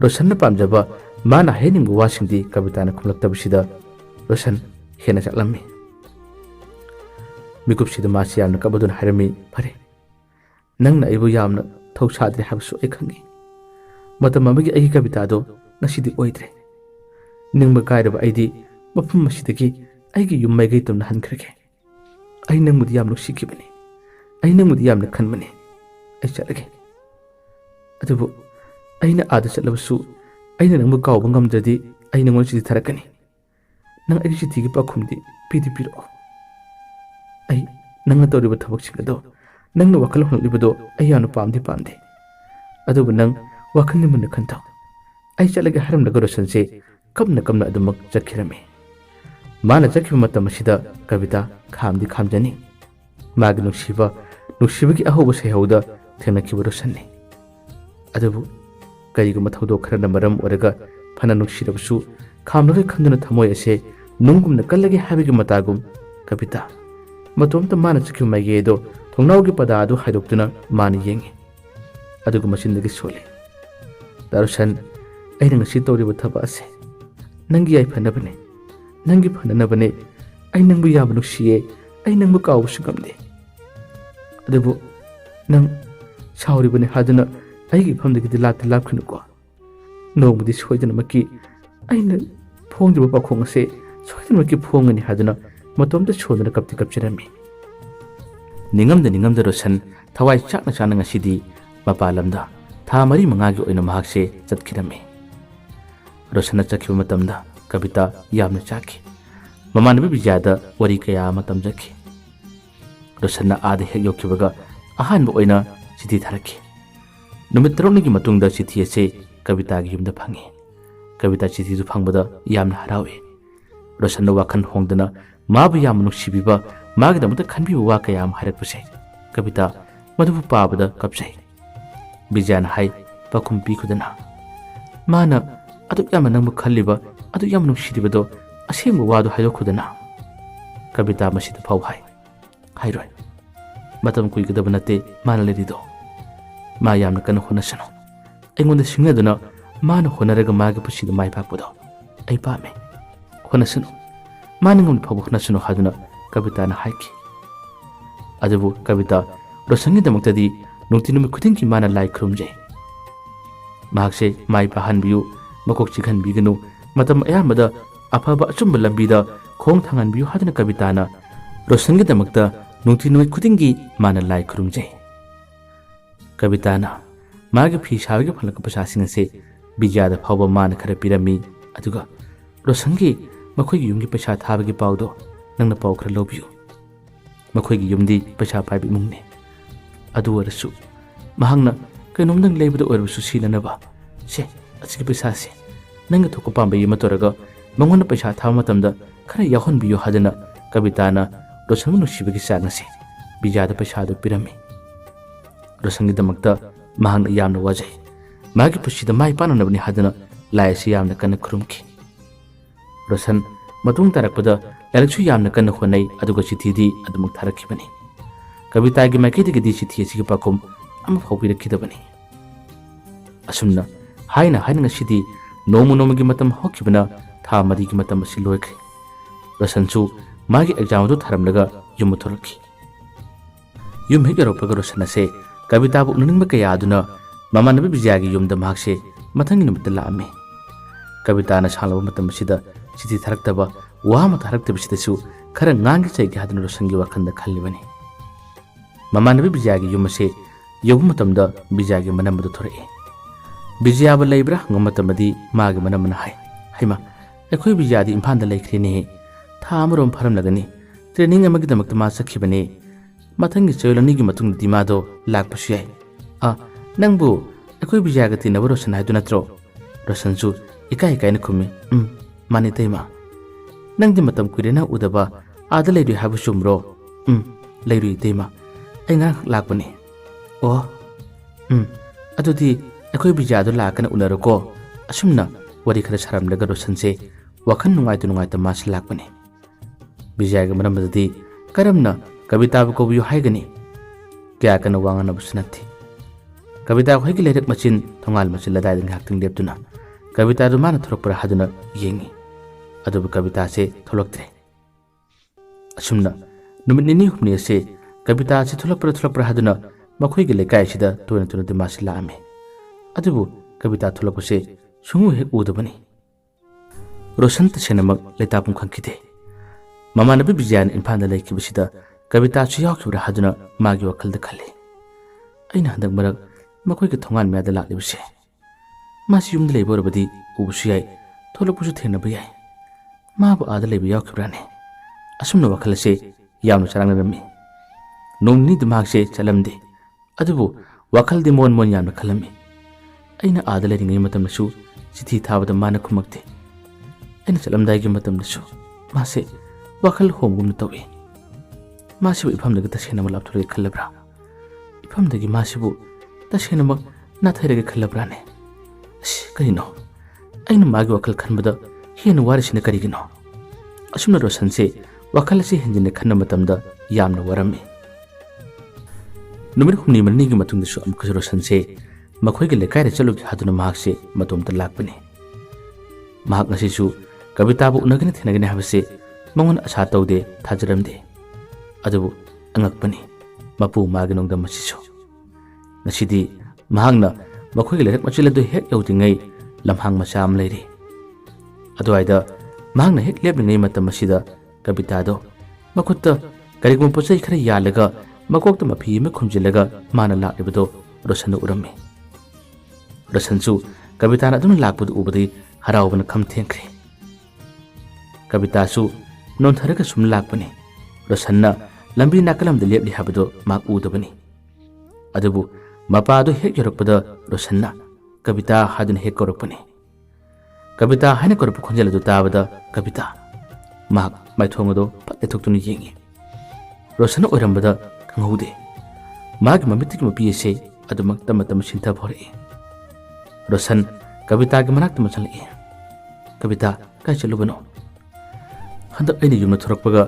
ꯔꯣꯁꯟꯅ ꯄꯥꯝꯖꯕ, ꯃꯥꯅ ꯍꯥꯏꯅꯤꯡꯕ ꯋꯥꯁꯤꯡꯗꯤ ꯀꯕꯤꯇꯥꯅ ꯈꯨꯝꯂꯛꯇꯕꯁꯤꯗ ꯔꯣꯁꯟ ꯍꯦꯟꯅ ꯆꯥꯛꯂꯝꯃꯤ꯫ ꯃꯤꯀꯨꯞꯁꯤꯗ ꯃꯥꯁꯤ ꯌꯥꯝꯅ ꯀꯞꯄꯗꯨꯅ ꯍꯥꯏꯔꯝꯃꯤ, ꯐꯔꯦ, ꯅꯪꯅ ꯑꯩꯕꯨ ꯌꯥꯝꯅ ꯊꯧꯁꯥꯗ꯭ꯔꯦ ꯍꯥꯏꯕꯁꯨ ꯑꯩ ꯈꯪꯉꯤ꯫ ꯃꯇꯝ ꯑꯃꯒꯤ ꯑꯩꯒꯤ ꯀꯕꯤꯇꯥꯗꯣ ꯉꯁꯤꯗꯤ ꯑꯣꯏꯗ꯭ꯔꯦ꯫ ꯅꯤꯡꯕ ꯀꯥꯏꯔꯕ ꯑꯩꯗꯤ ꯃꯐꯝ ꯑꯁꯤꯗꯒꯤ ꯑꯩꯒꯤ ꯌꯨꯝ ꯃꯥꯏꯀꯩ ꯇꯝꯅ ꯍꯟꯈ꯭ꯔꯒꯦ꯫ ꯑꯩ ꯅꯪꯕꯨꯗꯤ ꯌꯥꯝ ꯅꯨꯡꯁꯤꯈꯤꯕꯅꯤ, ꯑꯩ ꯅꯪꯕꯨꯗꯤ ꯌꯥꯝꯅ ꯈꯟꯕꯅꯤ, ꯑꯩ ꯆꯠꯂꯒꯦ꯫ ꯑꯗꯨꯕꯨ ꯑꯩꯅ ꯑꯥꯗ ꯆꯠꯂꯕꯁꯨ ꯑꯩꯅ ꯅꯪꯕꯨ ꯀꯥꯎꯕ ꯉꯝꯗ꯭ꯔꯗꯤ ꯑꯩ ꯅꯪꯉꯣꯟꯗ ꯆꯤꯊꯤ ꯊꯥꯔꯛꯀꯅꯤ꯫ ꯅꯪ ꯑꯩꯒꯤ ꯆꯤꯊꯤꯒꯤ ꯄꯥꯎꯈꯨꯝꯗꯤ ꯄꯤꯗꯤ ꯄꯤꯔꯛꯑꯣ꯫ ꯑꯩ ꯅꯪꯅ ꯇꯧꯔꯤꯕ ꯊꯕꯛꯁꯤꯡ ꯑꯗꯣ, ꯅꯪꯅ ꯋꯥꯈꯜ ꯍꯣꯡꯂꯛꯂꯤꯕꯗꯣ ꯑꯩ ꯌꯥꯝꯅ ꯄꯥꯝꯗꯦ꯫ ꯑꯗꯨꯕꯨ ꯅꯪ ꯋꯥꯈꯜ ꯃꯨꯟꯅ ꯈꯟꯊꯧ꯫ ꯑꯩ ꯆꯠꯂꯒꯦ ꯍꯥꯏꯔꯝꯂꯒ ꯔꯣꯁꯟꯁꯦ ꯀꯞꯅ ꯀꯞꯅ ꯑꯗꯨꯃꯛ ꯆꯠꯈꯤꯔꯝꯃꯤ꯫ माना चखिबा मतम असिदा कविता खामदी खामजनी मागी नुसिबगी अहोबा सैहौदा थेंनखिबा रोशननी अदुबु करिगुम थौदो खरना मरम ओरगा फना नुसिरबसु खामलगे खंदना थमोय असे नुंगुमना कल्लगे हाबिगी मतागुम कविता मतोमता माना चखिबा माइगेदो थोंनावगी पदा अदु हाइदोक्तुना माना येंगी अदुगु मसिनदगी सोले दारुसन अइना ngasi तौरिबा थबा असे नंगी आइ फनबने नंगी फननबने अइ नंगबु याबा नुसिये अइ नंगबु कावबसु गमदे अदुबु नंग सावरिबने हादना अइगी फमदगी लापति लापखनुको नोंगबुदि सोइदनमकी अइना फोंजबा पाखोंग असे सोइदनमकी फोंगनि हादना मतोमता सोदना कप्ति कप्चिरमी निंगमदा रोशन थवाई चाकना चाना ngasiदी मपालमदा था मरी मंगागी ओइना महाकसे चतखिरमी रोशन चखिबा मतमदा कविता यामना चाखी ममानबी बिजादा वरी कया मतम जखी रोशन आदे हेक योखिबगा अहानबा ओइना चिठी थारखी नुमित तरुणगी मतुंगदा चिठी असे कवितागी युमदा फंगे कविता चिठी जु फंगबदा यामना हरावे रोशन वाखन होंगदना माबु याम नुसिबिबा मागदमता खनबिबा वा कयाम हारकपसे कविता मधुबु पाबदा कपसै बिजान हाय पखुम पिखुदना माना अदु याम नंबु खल्लिबा अदु याम नुसिदिबदो असेंबु वादो हायदोखुदना कविता मसिद फाव हायरोय मतम कुइगदब नते माना लेदिदो मा यामना कन होनसनो एंगोंदा सिंगदना माना होनरगा मागे पुसिद माइ पाकपदो अइ पामे होनसनो मानिंगम फाव होनसनो हादुना कविता ना हाइकी अदुबु कविता रोशनगिदमक्तदी नुक्तिनुमि खुदिंकी माना लाई खुरुमजे मागसे माइ पाहनबियु मकोक चिखनबिगनु मतम अयामदा अफबा अचुंब लंबीदा खोंग थांगनबियु हादुना कविताना रोशनगिदमक्ता नुक्तिनुमि खुदिंकी माना लाई खुरुमजे कविताना मागे फी साबगे फलक पसासिंग से बिजादा फावबा माना खरा पिरमी अदुगा रोशनगी मखोयगी युमगी पैसा थाबगे पावदो नंगना पाव खरा लोबियु मखोयगी युमदी पैसा पाइबि मुंगने अदु वरसु महंगना कइनोमदंग लेबदो ओरबसु सिलनबा से असिगी पैसा से नंग थोको पाम्बे यमा तोरगा मंगोन पैसा थाब मतमदा खरा याहोनबियु हादना कविताना रोशनगु नुसिबगी चांगसे बिजादा पैसादो पिरमी रोशनगी दमक्ता महंगना यामना वाजै मागी पुसिदा माइ पाननबनि हादना लायसे यामना कन खुरुमकी रोशन मतुंग तारकपदा एलक्सु यामना कन होनै अदुगा चिठीदी अदुमक थारखिबनी कवितागी माइकेदगी चिठी असिगी पाखुम अमा फाउबिरखिदबनी असुमना हाइना ngasiदी नोमु नोमगी मतम होखिबना था मरीगी मतम असि लोइख्रे रोशनसु मागी एग्जाम दो थारमलगा युम थोरखि युम हेक यरपगा रोशन असे कविताबु उननिंगबा कया अदुना ममानबी बिजागी युमदा मागसे मथंगी नुमत लामे कविताना सालबा मतम असिदा चिठी थारक्तबा वामा थारक्तबसिदसु खरा ngangi chaigi haduna रोशनगी वाखंदा खल्लिबनी ममानबी बिजागी युम असे यौगु मतमदा बिजागी मनमदो थोरए बिजाबा लेब्रा हंगमतमदी मागी मनमना हाय हाइमा अखोय बिजादी इम्फानदा लेख्रेने था अमरोम फरम लगनी ट्रेनिंग अमगिदमक्ता मा सखिबने मथंगी चोलनीगी मतुंग दिमादो लाकपसु याय नंगबु अखोय बिजागा तिनबो रोशन हायदु नत्रो रोशनसु इकाय इकायना खुमी माने तैमा नंगदि मतम कुरेना उदबा आदा लेरु हाबु सुमरो लेरु तैमा ऐना लाकपने ओ अदुदी अखोय बिजादो लाकना उनरको असुमना वरी खरा सारमलगा रोशनसे वखन नुंगाइता मास लाकपने बिजागा मनमददी करमना कविताबु कोबियु हाइगनी क्या कन वांगना बसनथि कविता होइगी लेरक मचिन थोंगाल मचिन लदाइदं हाक्तिंग लेप्तुना कविता दु माना थोरकपरा हादुना येंगी अदुबु कविता से थोलक्त्रे असुमना नुमित निनी हुमनी से कविता से थोलकपरा हादुना मखोइगी लेकाय सिदा तोयना तोयना दिमास लामे अदुबु कविता थोलकपसे सुंगु हेक उदबनी रोशन तसेनमक लेतापुम खंखिदे ममानबी बिजान इम्फानदा लेखिबसिदा कविता सु याखिबरा हादुना मागी वखलदा खले अइना हंदक मरक मखोइगी थोंगान म्यादा लाक्लिबसे मासी युमदा लेबोरबदी उबसु याय थोलकपुसु थेनबा याय माबु आदा लेबा याखिबराने असुमना वखलसे यामना चरांगनरमी नोंगनी दिमागसे चलमदे अदुबु वखलदि मोन मोन यामना खलमी अइना आदा लेरिंगै मतमनसु चिठी थाबदा माना खुमक्ते अइना चलमदाइगी मतमनसु मासे वखल होमगुम तवे मासिबु इफमदगी तसेनम लापथुरगे खल्लब्रा इफमदगी मासिबु तसेनम नाथैरगे खल्लब्राने करिनो अइन मागी वखल खनबदा हेन वारिसिन करिगिनो असुमना रोशनसे वखल से हेंजिने खन्न मतमदा यामना वरमे नुमिर हुमनी मरनीगी मतुंगदसु अमकस रोशनसे मखोइगे लेकाइरे चलुगे हादुना माहकसे मतोमता लाकपने माहक ngasisu कविताबु उनगने थेनगने हाबसे मंगन आशा तौदे थाजरमदे अदुबु अंगकपने मपु मागे नोंगदा मसिसु ngasidi mahangna मखोइगे लेरक मचिलदु हेक यौदिङै लमहांग मचाम लेरे अदुवाइदा mahangna हेक लेबलिङै मतम मसिदा कवितादो मखुत्ता करिगुम पोचै खरा यालगा मकोक्ता मफी मे खुमजिलगा माना लाक्लिबदो रोशन उरम्मे रोशनसु कविताना अदुम लाकबदु उबदि हरावबन खम थेंख्रे कवितासु नोंथरगा सुम लाकपने रोशनना लंबी नाकलमद लेबलि हाबदो माक उदबनि अदुबु मपादो हेक यरकपदा रोशनना कविता हादन हेक करकपने कविता हाने करप खोंजलदु ताबदा कविता माक माइथोंगदो पत्ते थोक्तुनि येंगी रोशन ओरंबदा खंगौदे मागी ममितिकी मपीसे अदुमक तम तम सिंथा भरे रोशन कविता के मनाक तम चले कविता काय चलुबनो हंद अइने युमना थोरकपगा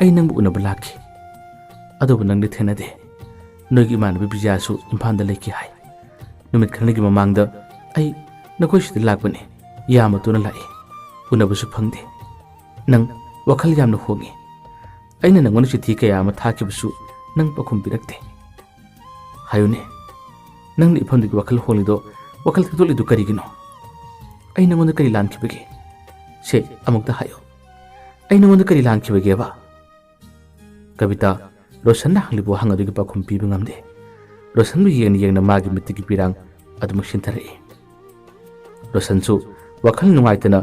अइ नंग उनब लाखि अदुब नंगदि थेनदे नोगी मानबि बिजासु इम्फानदा लेखि हाय नुमित खरनगी ममांगदा अइ नकोइसिदि लाकबने यामतुना लाइ उनबसु फंगदे नंग वखल यामना होगी अइना नंगोन चिठी कया अमा थाकिबसु नंग पखुम पिरक्ते हायुने नंग इफमदि वखल होलिदो वखल थदोलिदु करिगिनो अइ नंगोन करि लानखिबगे से अमुक्ता हायो अइ नंगोन करि लानखिबगेबा कविता रोशनना हंगलिबो हंगदुगी पखुम पिबि ngamde रोशनबु येंगना मागी मित्तिगी पिरांग अदुमक सिंथरे रोशनसु वखल नुंगाइतना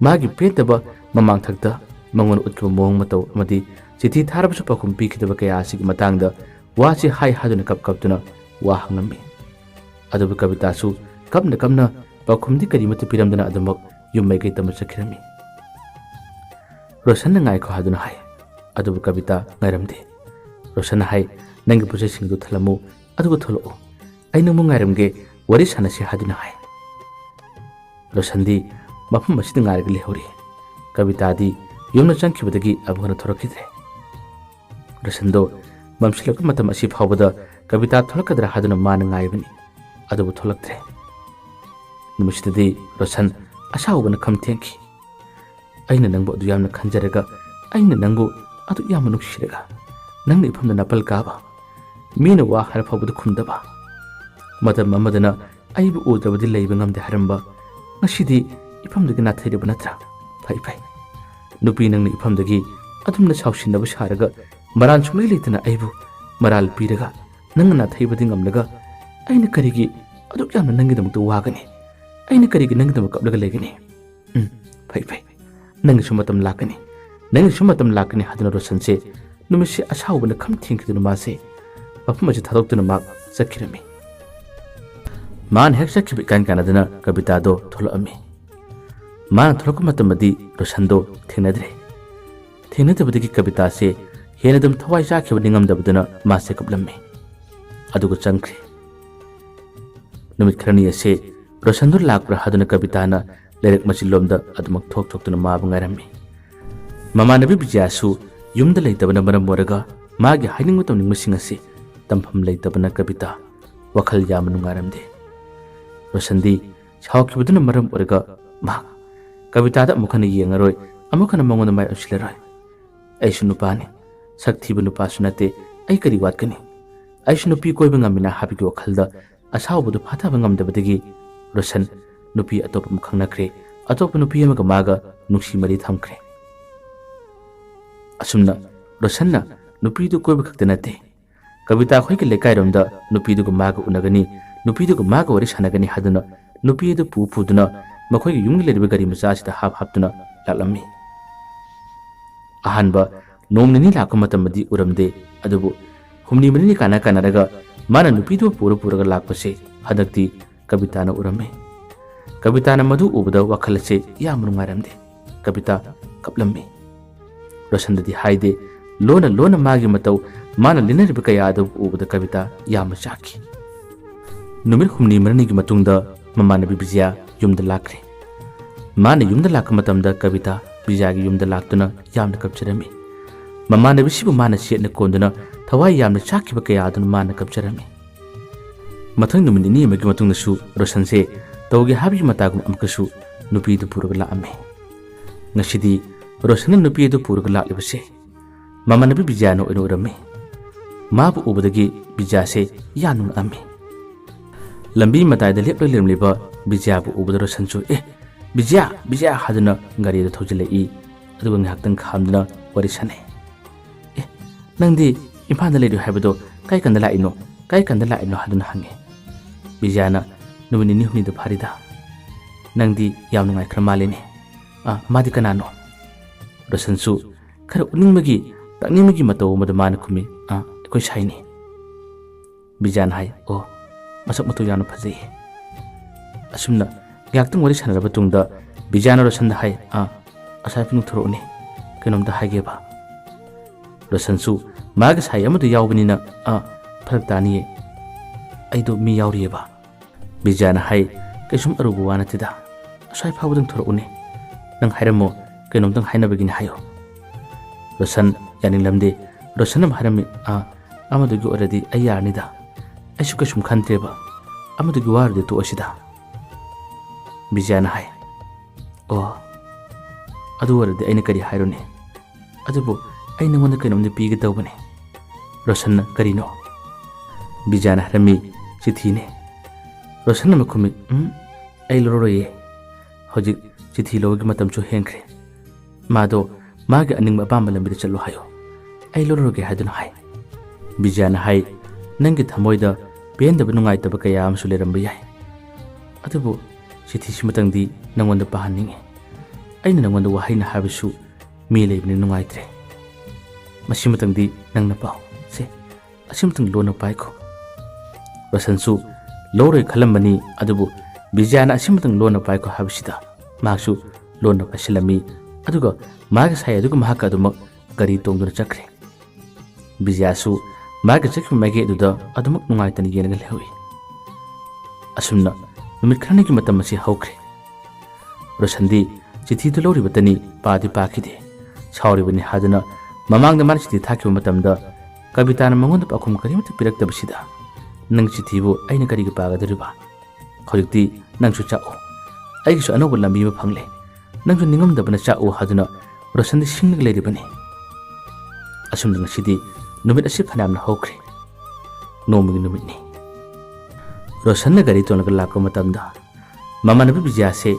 मागी पेतबा ममांग थक्ता मंगोन उत्कब मोंग मतौ अमदि चिठी थारबसु पखुम पिखिदबा कया आसिगी मतांगदा वासी हाय हादुना कपकपतुना वा हंगम्मी अदुबु कवितासु कपना कपना पखुमदि करिमत पिरमदना अदुमक युम्मैगै तम चखिरमी रोशन ngaiko haduna hai adubu कविता ngairamde रोशन हाय नंग पुसे सिंगदु थलमु अदुगु थलो अइना मु ngairamge wari sanasi haduna hai रोशनदी मफम मसिद ngairग लेहौरी कवितादी Yamuna चंखिबदगी अबगना थोरकिद्रे रोशनदो ममसिलक मतम असि फावबदा कविता थोलकदरा हादुना मान ngaibनि अदुबु थोलक्त्रे नमसिददी रोशन असाउबना खमथेंखि अइना नंगबो अदु यामना खंजरगा अइना नंगबो अदु यामना नुक्सिरगा नंगनि इफमदा नपल काबा मीना वा हर फावबदा खुमदबा मतम अमदना अइबु उदबदि लेइबा ngamde हरंबा ngasidi इफमदगी नाथैरबा नत्रा फाइ फाइ नुपी नंगनि इफमदगी अदुमना साउसिनबा सारगा मरान सुंगलै लेतना अइबु मराल पीरगा नंग नाथैबदि ngamलगा अइना करिगी अदु यामना नंगिदमक्तो वागनि अइना करिगी नंगिदमक कपलगा लेगनि फाइ फाइ नंग सुमतम लाकनि नंग सुमतम लाकनि हादना रोशनसे नुमिसे असाउबना खम थिंकिदुना मासे मफमसे थादोक्तुना माक चखिरमी मान हेक चखिबि कान कानदना कवितादो थोलअमी मान थोलक मतमदि रोशनदो थेनद्रे थेनदबदगी कवितासे हेनदम थवाइ चाखिबदि ngamदबदना मासे कपलम्मे अदुगु चंख्रे नुमित खरनी असे रोशनदो लाकप्र हादना कविताना लेरक मचिलोमदा अदुमक थोक थोक्तुना माब ngairami ममानबि बिजासु युमदा लेतबना मरम मोरगा मागे हाइनिंग तमनिंग मसिंग असे तमफम लेतबना कविता वखल याम नुंगारमदे रोशनदी छावखिबदुना मरम ओरगा मा कवितादा मुखना येंगरोय अमुखना मंगोना माय उसिलरोय ऐसु नुपाने सक्थिबु नुपासु नते ऐ करि वातकनि ऐसु नुपी कोइबा ngamina हाबिगि वखलदा असावबदु फाथाबा ngamदबदगी रोशन नुपी अतोप मुखंगनख्रे अतोप नुपी अमगा मागा नुक्सी मरि थमख्रे असुमना रोशनना नुपीदु कोइबा खक्ते नते कविता खोइके लेकाइरमदा नुपीदुगु मागा उनगनि नुपीदुगु मागा वरि सानगनि हादुना नुपीदु पुपुदुना मखोइगे युंग लेरिबा गरि मचासिदा हापहापतुना लालम्मी अहानबा नोमनिनी लाको मतमदि उरमदे अदुबु हुमनी मनिनी काना कानारगा माना नुपीदु पुरगा लाकपसे हदक्ति कविताना उरम्मे कविताना मधु उबदा वखलसे याम नुंगारमदे कविता कपलम्मी रोशनददी हाइदे लोना मागी मतौ माना लिनरिब कया अदु उबदा कविता याम चाकी नुमिर हुमनी मरनी की मतुंगदा ममानबी बिजया युमदा लाक्रे माना युमदा लाक मतमदा कविता बिजागी युमदा लाक्तुना यामना कपचरमी ममानबी सिबु माना सेटना कोंदुना थवाई यामना चाकीबा कया अदुना माना कपचरमी मथंग नुमिर निनी अमगी मतुंगदसु रोशनसे तौगे हाबी मतागुम अमकसु नुपीदु पुरगा लाअमे ngashidi रोशन नुपी अदु पुरगा लाक्लिबसे ममानबी बिजानो ओरमे माबु उबदगी बिजासे यानु अमे लंबी मतायदा लेप लेमलिबा बिजाबु उबद रोशनसु बिजा हादुना गाड़ी दा थौजिलई अदुगा ngahaktan khamduna wari sane nangdi imphal da leidu haibado kai kanda laino haduna hange bijana numini ni huni da pharida nangdi yamna ngai khra malene madi kanano rosansu khara uningmagi taknimagi mataw madamana khumi koi saini bijana hai o masak matu yana phajai asumna ngaktung wari sanaraba tungda bijana rosan da hai asai pinu thorone kenom da haige ba rosansu maga sai amadu yawbani na pharak tani aido mi yawri ba bijana hai kesum arubu wana tida asai phawdang thorone nang hairamo kenom dang haina begini hayo rosan yaning lamde rosanam harami amadu gi already ayarni da aisu kesum khante ba amadu gi warde to asida bijana hai adu warde aina kari hairone adubu aina ngonda kenomde piga tawbane rosan karino bijana harami chithi ne rosan makhumi ai loroye hojik chithi logi matam chu hengre mado mage aning mabamba lambi chalo hayo ai loroge haduna hai bijana hai nangi thamoida penda bunungai tab kaya am suleram yai adubu chithi simatangdi nangonda pahaninge aina nangonda wahaina habisu mi leibni nungai tre masimatangdi nangna pau se asimtang lona paiko rosansu loroi khalambani adubu bijana asimtang lona paiko habisida maksu lona pasilami aduga maga sai aduga mahaka adumak gari tongduna chakre bijasu maga chakmi mage duda adumak nungai tani yenaga lewi asumna numit khrani ki matam asi haukre rosandi chithi du lori batani paadi pakhide chauri bani hadana mamang da man chithi thakhi matamda kavita na mangon da pakhum karimata pirak tabsida nang chithi bu aina kari ga paga deriba khojikti nang su chao ai su anob lambi ma phangle nang su ningam da bana chao haduna rosandi sing le ri bani asum dang sidi numit asi phanam na haukre nomi numit ni रोशन ने गाड़ी तोनग लाको मतमदा ममानबी बिजासे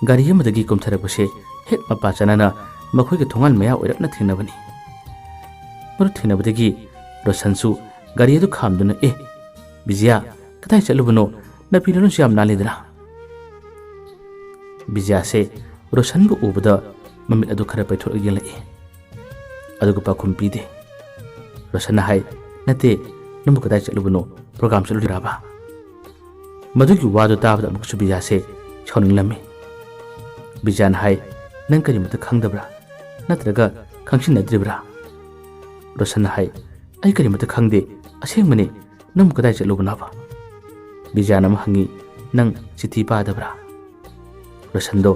गाड़ी यमदगी कोमथरबसे हेक मपा चनाना मखोय के थोंगाल मया ओरकना थिनबनी मरु थिनबदगी रोशनसु गाड़ी दु खामदुना बिजिया कथाय चलुबनो नपीननु श्याम नालेदरा बिजासे रोशन बु उबदा ममित अदु खरा पैथो गेले अदुग पाखुम पीदे रोशन हाय नते नमु कथाय चलुबनो प्रोग्राम चलुराबा मधुकी वादो ताबदा अमुकसु बिजासे छौनिंगलमे बिजान हाय नंग करी मत खंगदब्रा नत्रगा खंगसिनद्रिब्रा रोशन हाय आई करी मत खंगदे असेंगमने नम कदाय चलुबनाबा बिजान अम हंगी नंग चिठी पादब्रा रोशन दो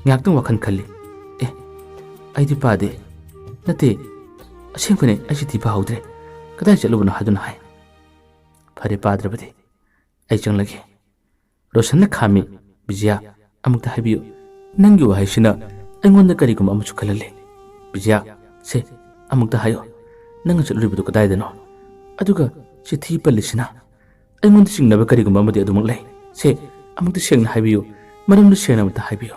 न्याक्तुं वखन खल्ली आइदि पादे नते असेंगमने आई चिठी पाहौद्रे कदाय चलुबना हादुन हाय फरे पाद्रबदे आई चंगलगे रोशन खामी बिजिया अमुक हाबियो नंगी वहायसिना अइंगोंदा करिगुम अमुचु खलले बिजिया से अमुक हायो नंग चलुरिबदु कदायदनो अदुगा चिठी पल्लिसिना अइंगोंदा सिंगनबा करिगुम अमदि अदुमक लै से अमुक सेंगना हाबियो मरमदु सेंगना मत हाबियो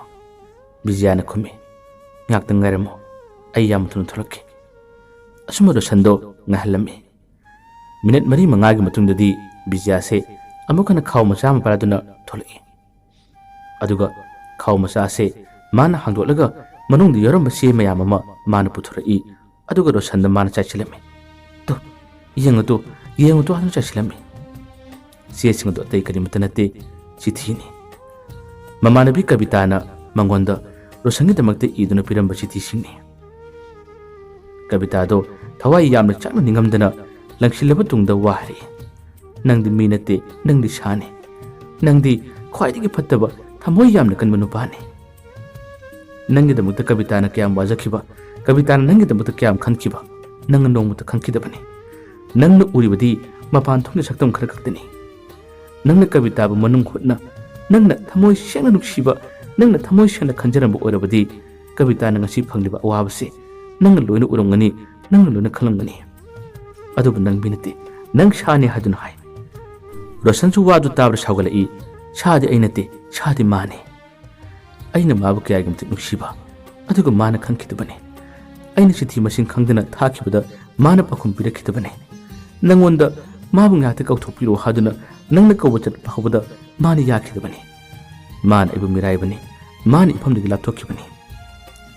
बिजिया न खुमी न्याक्तंग गारमो अइ याम थुन थलके असुम रोशनदो ngahallami मिनट मरी मंगागी मतुंगददी बिजिया से अमुकन खाव मचा मपारादुना थोलई अदुगा खाव मचा से माना हांदोलगा मनुंग यरम से मयाम अमा माना पुथुरई अदुगा रोशन माना चाचिलमे तो येंगतो हानु चाचिलमे से सिंगदो तै करिमत नते चिठीनी ममानबी कविताना मंगोंदा रोशनगी दमकते इदुना पिरंब चिठी सिंगनी कवितादो थवाई यामना चाकना निंगमदना लंगसिलबा तुंगदा वारी नंगदि मी नते नंगदि साने नंगदि ख्वाइदगी फत्तबा थमोई यामना कनबा नुपाने नंगीदमुक्ता कविताना क्याम वाजखिबा कविताना नंगीदमुक्ता क्याम खनखिबा नंग नोंगमुक्ता खनखिदबने नंगना उरिबदी मपान थोंगना सक्तम खर खक्तनी नंगना कविताबु मनुंग हुटना नंगना थमोई सेंगना नुक्सिबा नंगना थमोई सेंगना खंजरंबा ओरबदी कविताना ngasi phangliba awabase nang loina urongani nang loina khalangani adubu nang binati nang shani hadun hai rosan chu wadu tabra sagalai shadi ainate shadi mane aina mabu kya gam tik nusiba adugo mana khankidubane aina sithi masing khangdana thakibada mana pakhum pirakidubane nangonda mabu ngate kauthopiro haduna nangna kawchat phawada mana yakidubane mana ibu mirai bane mana iphamdagi lapthokibane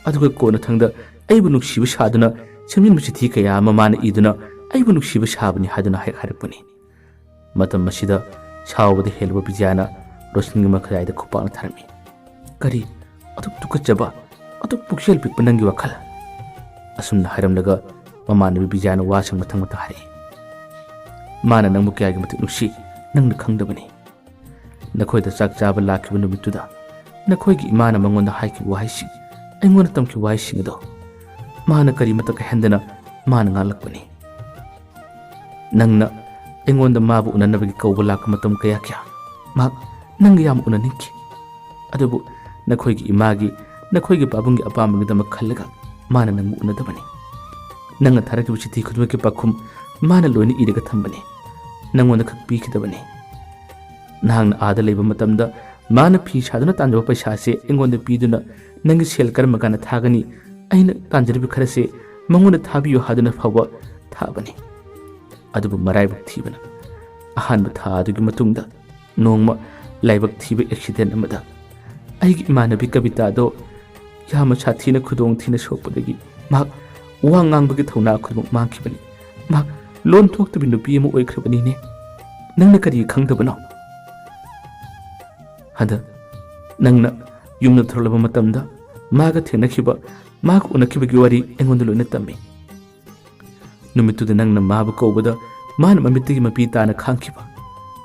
अदुगा कोना थंगदा आइबु नुक्सिबा सादुना सेमजिन चिठी कया ममाना इदुना आइबु नुक्सिबा साबनि हादुना हारपनि मतम मसिदा सावबदि हेलबा बिजाना रोशनिंग मखयाइदा खुपाना थरमि करी अदुक तुकचबा अदुक पुक्सेल pickup नंगी वखल असुमना हारमलगा ममाना बिजाना वासंग मथंग मथा हारे माना नंगमु कयागी मति नुक्सि नंगना खंगदबनि नखोइदा चाक चाबा लाखिबा नुमितुदा नखोइगी इमाना मंगोंदा हाइकि वाहिसि अँगोना तमकी वाइसिंगदो माना करी मतक हेंदना माना ngalakpani nangna अँगोंदा माबु उननबगी कौबा लाक मतम कया क्या मा नंग याम उननिंकी अदुबु नखोइगी इमागी नखोइगी पाबुंगी अपामगदम खल्लगा माना नंग उनदबनी नंग थारकी चिठी खुदमकी पाखुम माना लोइनि इरगा थंबनी नंगोंदा खक पीखिदबनी नहांगना आदा लेबा मतमदा माना फी सादुना तांजबा पैसासे अँगोंदा पीदुना नंगी सेल कर्म काना थागनी अइना तांजरिबि खरसे मंगोना थाबियो हादुना फावबा थाबनी अदुबु मराइबक थीबना अहानबा था अदुगी मतुंगदा नोंगमा लाइबक थीबा एक्सीडेंट अमदा अइगी इमानबी कवितादो यामा साथीना खुदोंग थीना सोपदगी मा वा ngangbagi थौना खुदमक मांखिबनी मा लोन थोक्तबि नुपी अमा ओइख्रबनीने नंगना करी खंगदबनो हदा नंगना युमना थोरलबा मतमदा मागा थेनखिबा मागा उनखिबगी वारी एंगोंदा लोइना तम्मी नुमितुदा नंगना माबा कौबदा माना ममितगी मपी ताना खांखिबा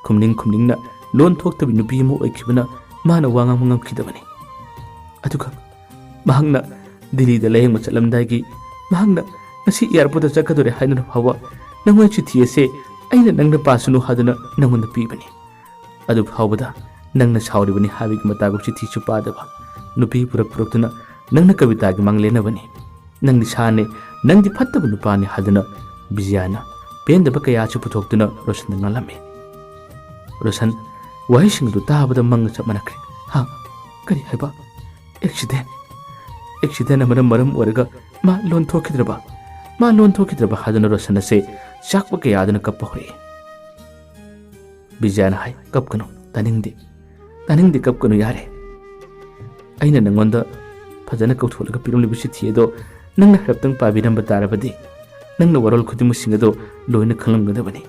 खुमनिंगना लोन थोक्तबि नुपी अमा ओइखिबना माना Vanga मंगमखिदबनी अदुगा महंगना दिल्लीदा लयंग चलमदागी महंगना ngasi airport chakadore haina phawa nangoi chithi ase aina nangna pasunu haduna nangonda pibani adu phawbada nangna sauribani habig matagu chithi chu padaba nupi purak puruktuna nangna kavita gi manglena bani nangni sane nangdi phattabu nupani haduna bijana pendaba kaya chu puthoktuna rosan ngalame rosan wahising du tabada manga chapmanakre ha kari haiba accident amara maram oraga ma lon thokidraba मा loan थोकिद्रबा हादुना रोशन से चाकपा के यादना kappa होई बिजाना हाय कपकनो तानिंगदे कपकनो यारे अइना नंगोंदा फजना कौथोलगा पिरुमलिबि सिथिएदो नंगना हरप्तंग पाबिरम बतारबदि नंगना वरल खुदिमु सिंगदो लोइना खलंगदबनि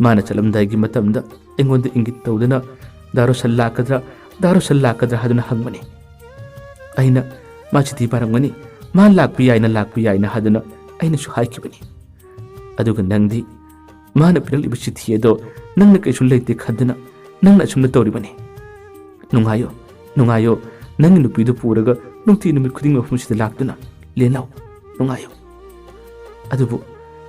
माना चलमदाइगी मतमदा एंगोंदा इंगित तौदना दारो सल्लाकद्रा हादुना हंगमनि अइना मा चिथि पारंगमनि मा लाकपि याइना हादुना अइना सु हाइखिबनि अदुगा नंगदि माना पिरलिबि चिथिएदो नंगना कैसु लेते खदना नंगना सुमना तौरिबनि नुंगायो नंगि नुपिदो पुरगा नुंति नुमित खुदिंग मफुमसिदा लाक्तुना लेनाउ नुंगायो अदुबु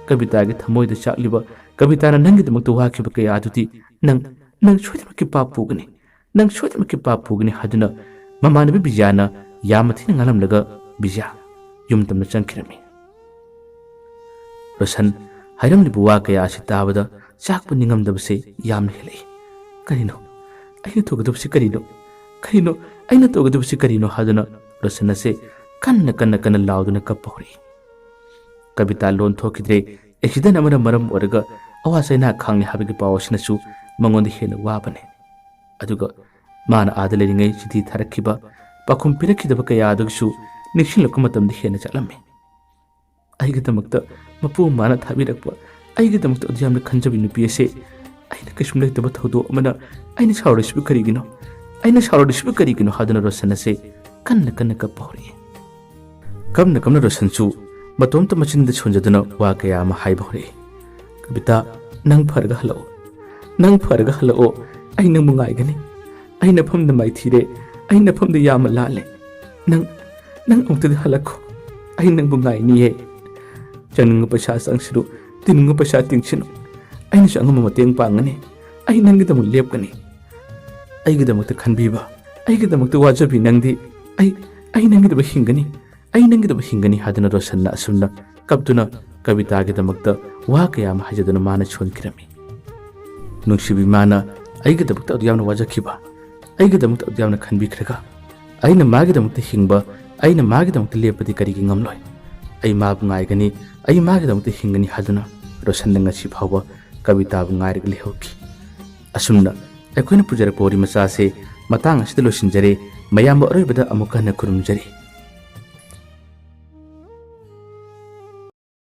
कवितागे थमोइदा चाकलिबा कविताना नंगिदमक्ता वाखिबा कया अदुति नंग सोइदमकि पाप पुगनि हादुना ममानबि बिजाना यामथिना ngalamlaga bija yumtamna changkhirami rosan hairamli buwa kaya asitabada chakpa ningamdabse yamna helai karino aina togadabse karino aina togadabse karino haduna rosan ase kanna lauduna kappahori kavita lon thokidre accident amara maram oraga awasaina khangni habigi pawasina su mangonda hena wabane aduga mana adalelingai chithi tharakhiba pakhum pirakidaba kaya adugsu निक्षिलको मतमदि हेना चलमे आइगदमक्ता मपु माना थाबिरकपा आइगदमक्ता अदियामना खंजबि नुपि एसे आइना कसुम लेतबा थौदो अमना आइना सावरसिबु करिगिनो हादना रोशन से कन्न kappa होरि कमना रोशन सु ꯃꯇꯣꯝꯇ ꯃꯆꯤꯟꯗ ꯁꯣꯟꯖꯗꯨꯅ ꯋꯥ ꯀꯌꯥ ꯑꯃ ꯍꯥꯏꯕ ꯍꯧꯔꯛꯏ꯫ ꯀꯕꯤꯇꯥ, ꯅꯪ ꯐꯔꯒ ꯍꯜꯂꯛꯑꯣ, ꯅꯪ ꯐꯔꯒ ꯍꯜꯂꯛꯑꯣ, ꯑꯩ ꯅꯪꯕꯨ ꯉꯥꯏꯒꯅꯤ, ꯑꯩ ꯅꯐꯝꯗ ꯃꯥꯏꯊꯤꯔꯦ, ꯑꯩ ꯅꯐꯝꯗ ꯌꯥꯝꯅ ꯂꯥꯜꯂꯦ, ꯅꯪ ꯑꯃꯨꯛꯇꯗꯤ ꯍꯜꯂꯛꯈꯣ, ꯑꯩ ꯅꯪꯕꯨ ꯉꯥꯏꯅꯤꯌꯦ, ꯆꯪꯅꯤꯡꯕ ꯄꯩꯁꯥ ꯆꯪꯁꯤꯅꯨ, ꯇꯤꯡꯅꯤꯡꯕ ꯄꯩꯁꯥ ꯇꯤꯡꯁꯤꯅꯨ, ꯑꯩꯅꯁꯨ ꯑꯉꯝꯕ ꯃꯇꯦꯡ ꯄꯥꯡꯒꯅꯤ, ꯑꯩ ꯅꯪꯒꯤꯗꯃꯛ ꯂꯦꯞꯀꯅꯤ, ꯑꯩꯒꯤꯗꯃꯛꯇ ꯈꯟꯕꯤꯕ, ꯑꯩꯒꯤꯗꯃꯛꯇ ꯋꯥꯖꯕꯤ ꯅꯪꯗꯤ, ꯑꯩ ꯅꯪꯒꯤꯗꯃꯛ ꯍꯤꯡꯒꯅꯤ, ꯑꯩ ꯅꯪꯒꯤꯗꯃꯛ ꯍꯤꯡꯒꯅꯤ ꯍꯥꯏꯗꯨꯅ ꯔꯣꯁꯟꯅ ꯑꯁꯨꯝꯅ ꯀꯞꯇꯨꯅ ꯀꯕꯤꯇꯥꯒꯤꯗꯃꯛꯇ ꯋꯥ ꯀꯌꯥ ꯑꯃ ꯍꯥꯏꯖꯗꯨꯅ ꯃꯥꯅ ꯁꯣꯟꯈꯤꯔꯝꯃꯤ꯫ ꯅꯨꯡꯁꯤꯕꯤ ꯃꯥꯅ ꯑꯩꯒꯤꯗꯃꯛꯇ ꯑꯗꯨ ꯌꯥꯝꯅ ꯋꯥꯖꯈꯤꯕ, ꯑꯩꯒꯤꯗꯃꯛꯇ ꯑꯗꯨ ꯌꯥꯝꯅ ꯈꯟꯕꯤꯈ꯭ꯔꯒ ꯑꯩꯅ ꯃꯥꯒꯤꯗꯃꯛꯇ ꯍꯤꯡꯕ, ꯑꯩꯅ ꯃꯥꯒꯤꯗꯃꯛꯇ ꯂꯦꯞꯄꯗꯤ ꯀꯔꯤꯒꯤ ꯉꯝꯂꯣꯏ? ꯑꯩ ꯃꯥꯕꯨ ꯉꯥꯏꯒꯅꯤ, ꯑꯩ ꯃꯥꯒꯤꯗꯃꯛꯇ ꯍꯤꯡꯒꯅꯤ ꯍꯥꯏꯗꯨꯅ ꯔꯣꯁꯟꯅ ꯉꯁꯤ ꯐꯥꯎꯕ ꯀꯕꯤꯇꯥꯕꯨ ꯉꯥꯏꯔꯒ ꯂꯩꯍꯧꯈꯤ꯫ ꯑꯁꯨꯝꯅ ꯑꯩꯈꯣꯏꯅ ꯄꯨꯖꯔꯛꯄ ꯋꯥꯔꯤ ꯃꯆꯥꯁꯦ ꯃꯇꯥꯡ ꯑꯁꯤꯗ ꯂꯣꯏꯁꯤꯟꯖꯔꯦ꯫ ꯃꯌꯥꯝꯕ ꯑꯔꯣꯏꯕꯗ ꯑꯃꯨꯛ ꯍꯟꯅ ꯈꯨꯔꯨꯝꯖꯔꯤ꯫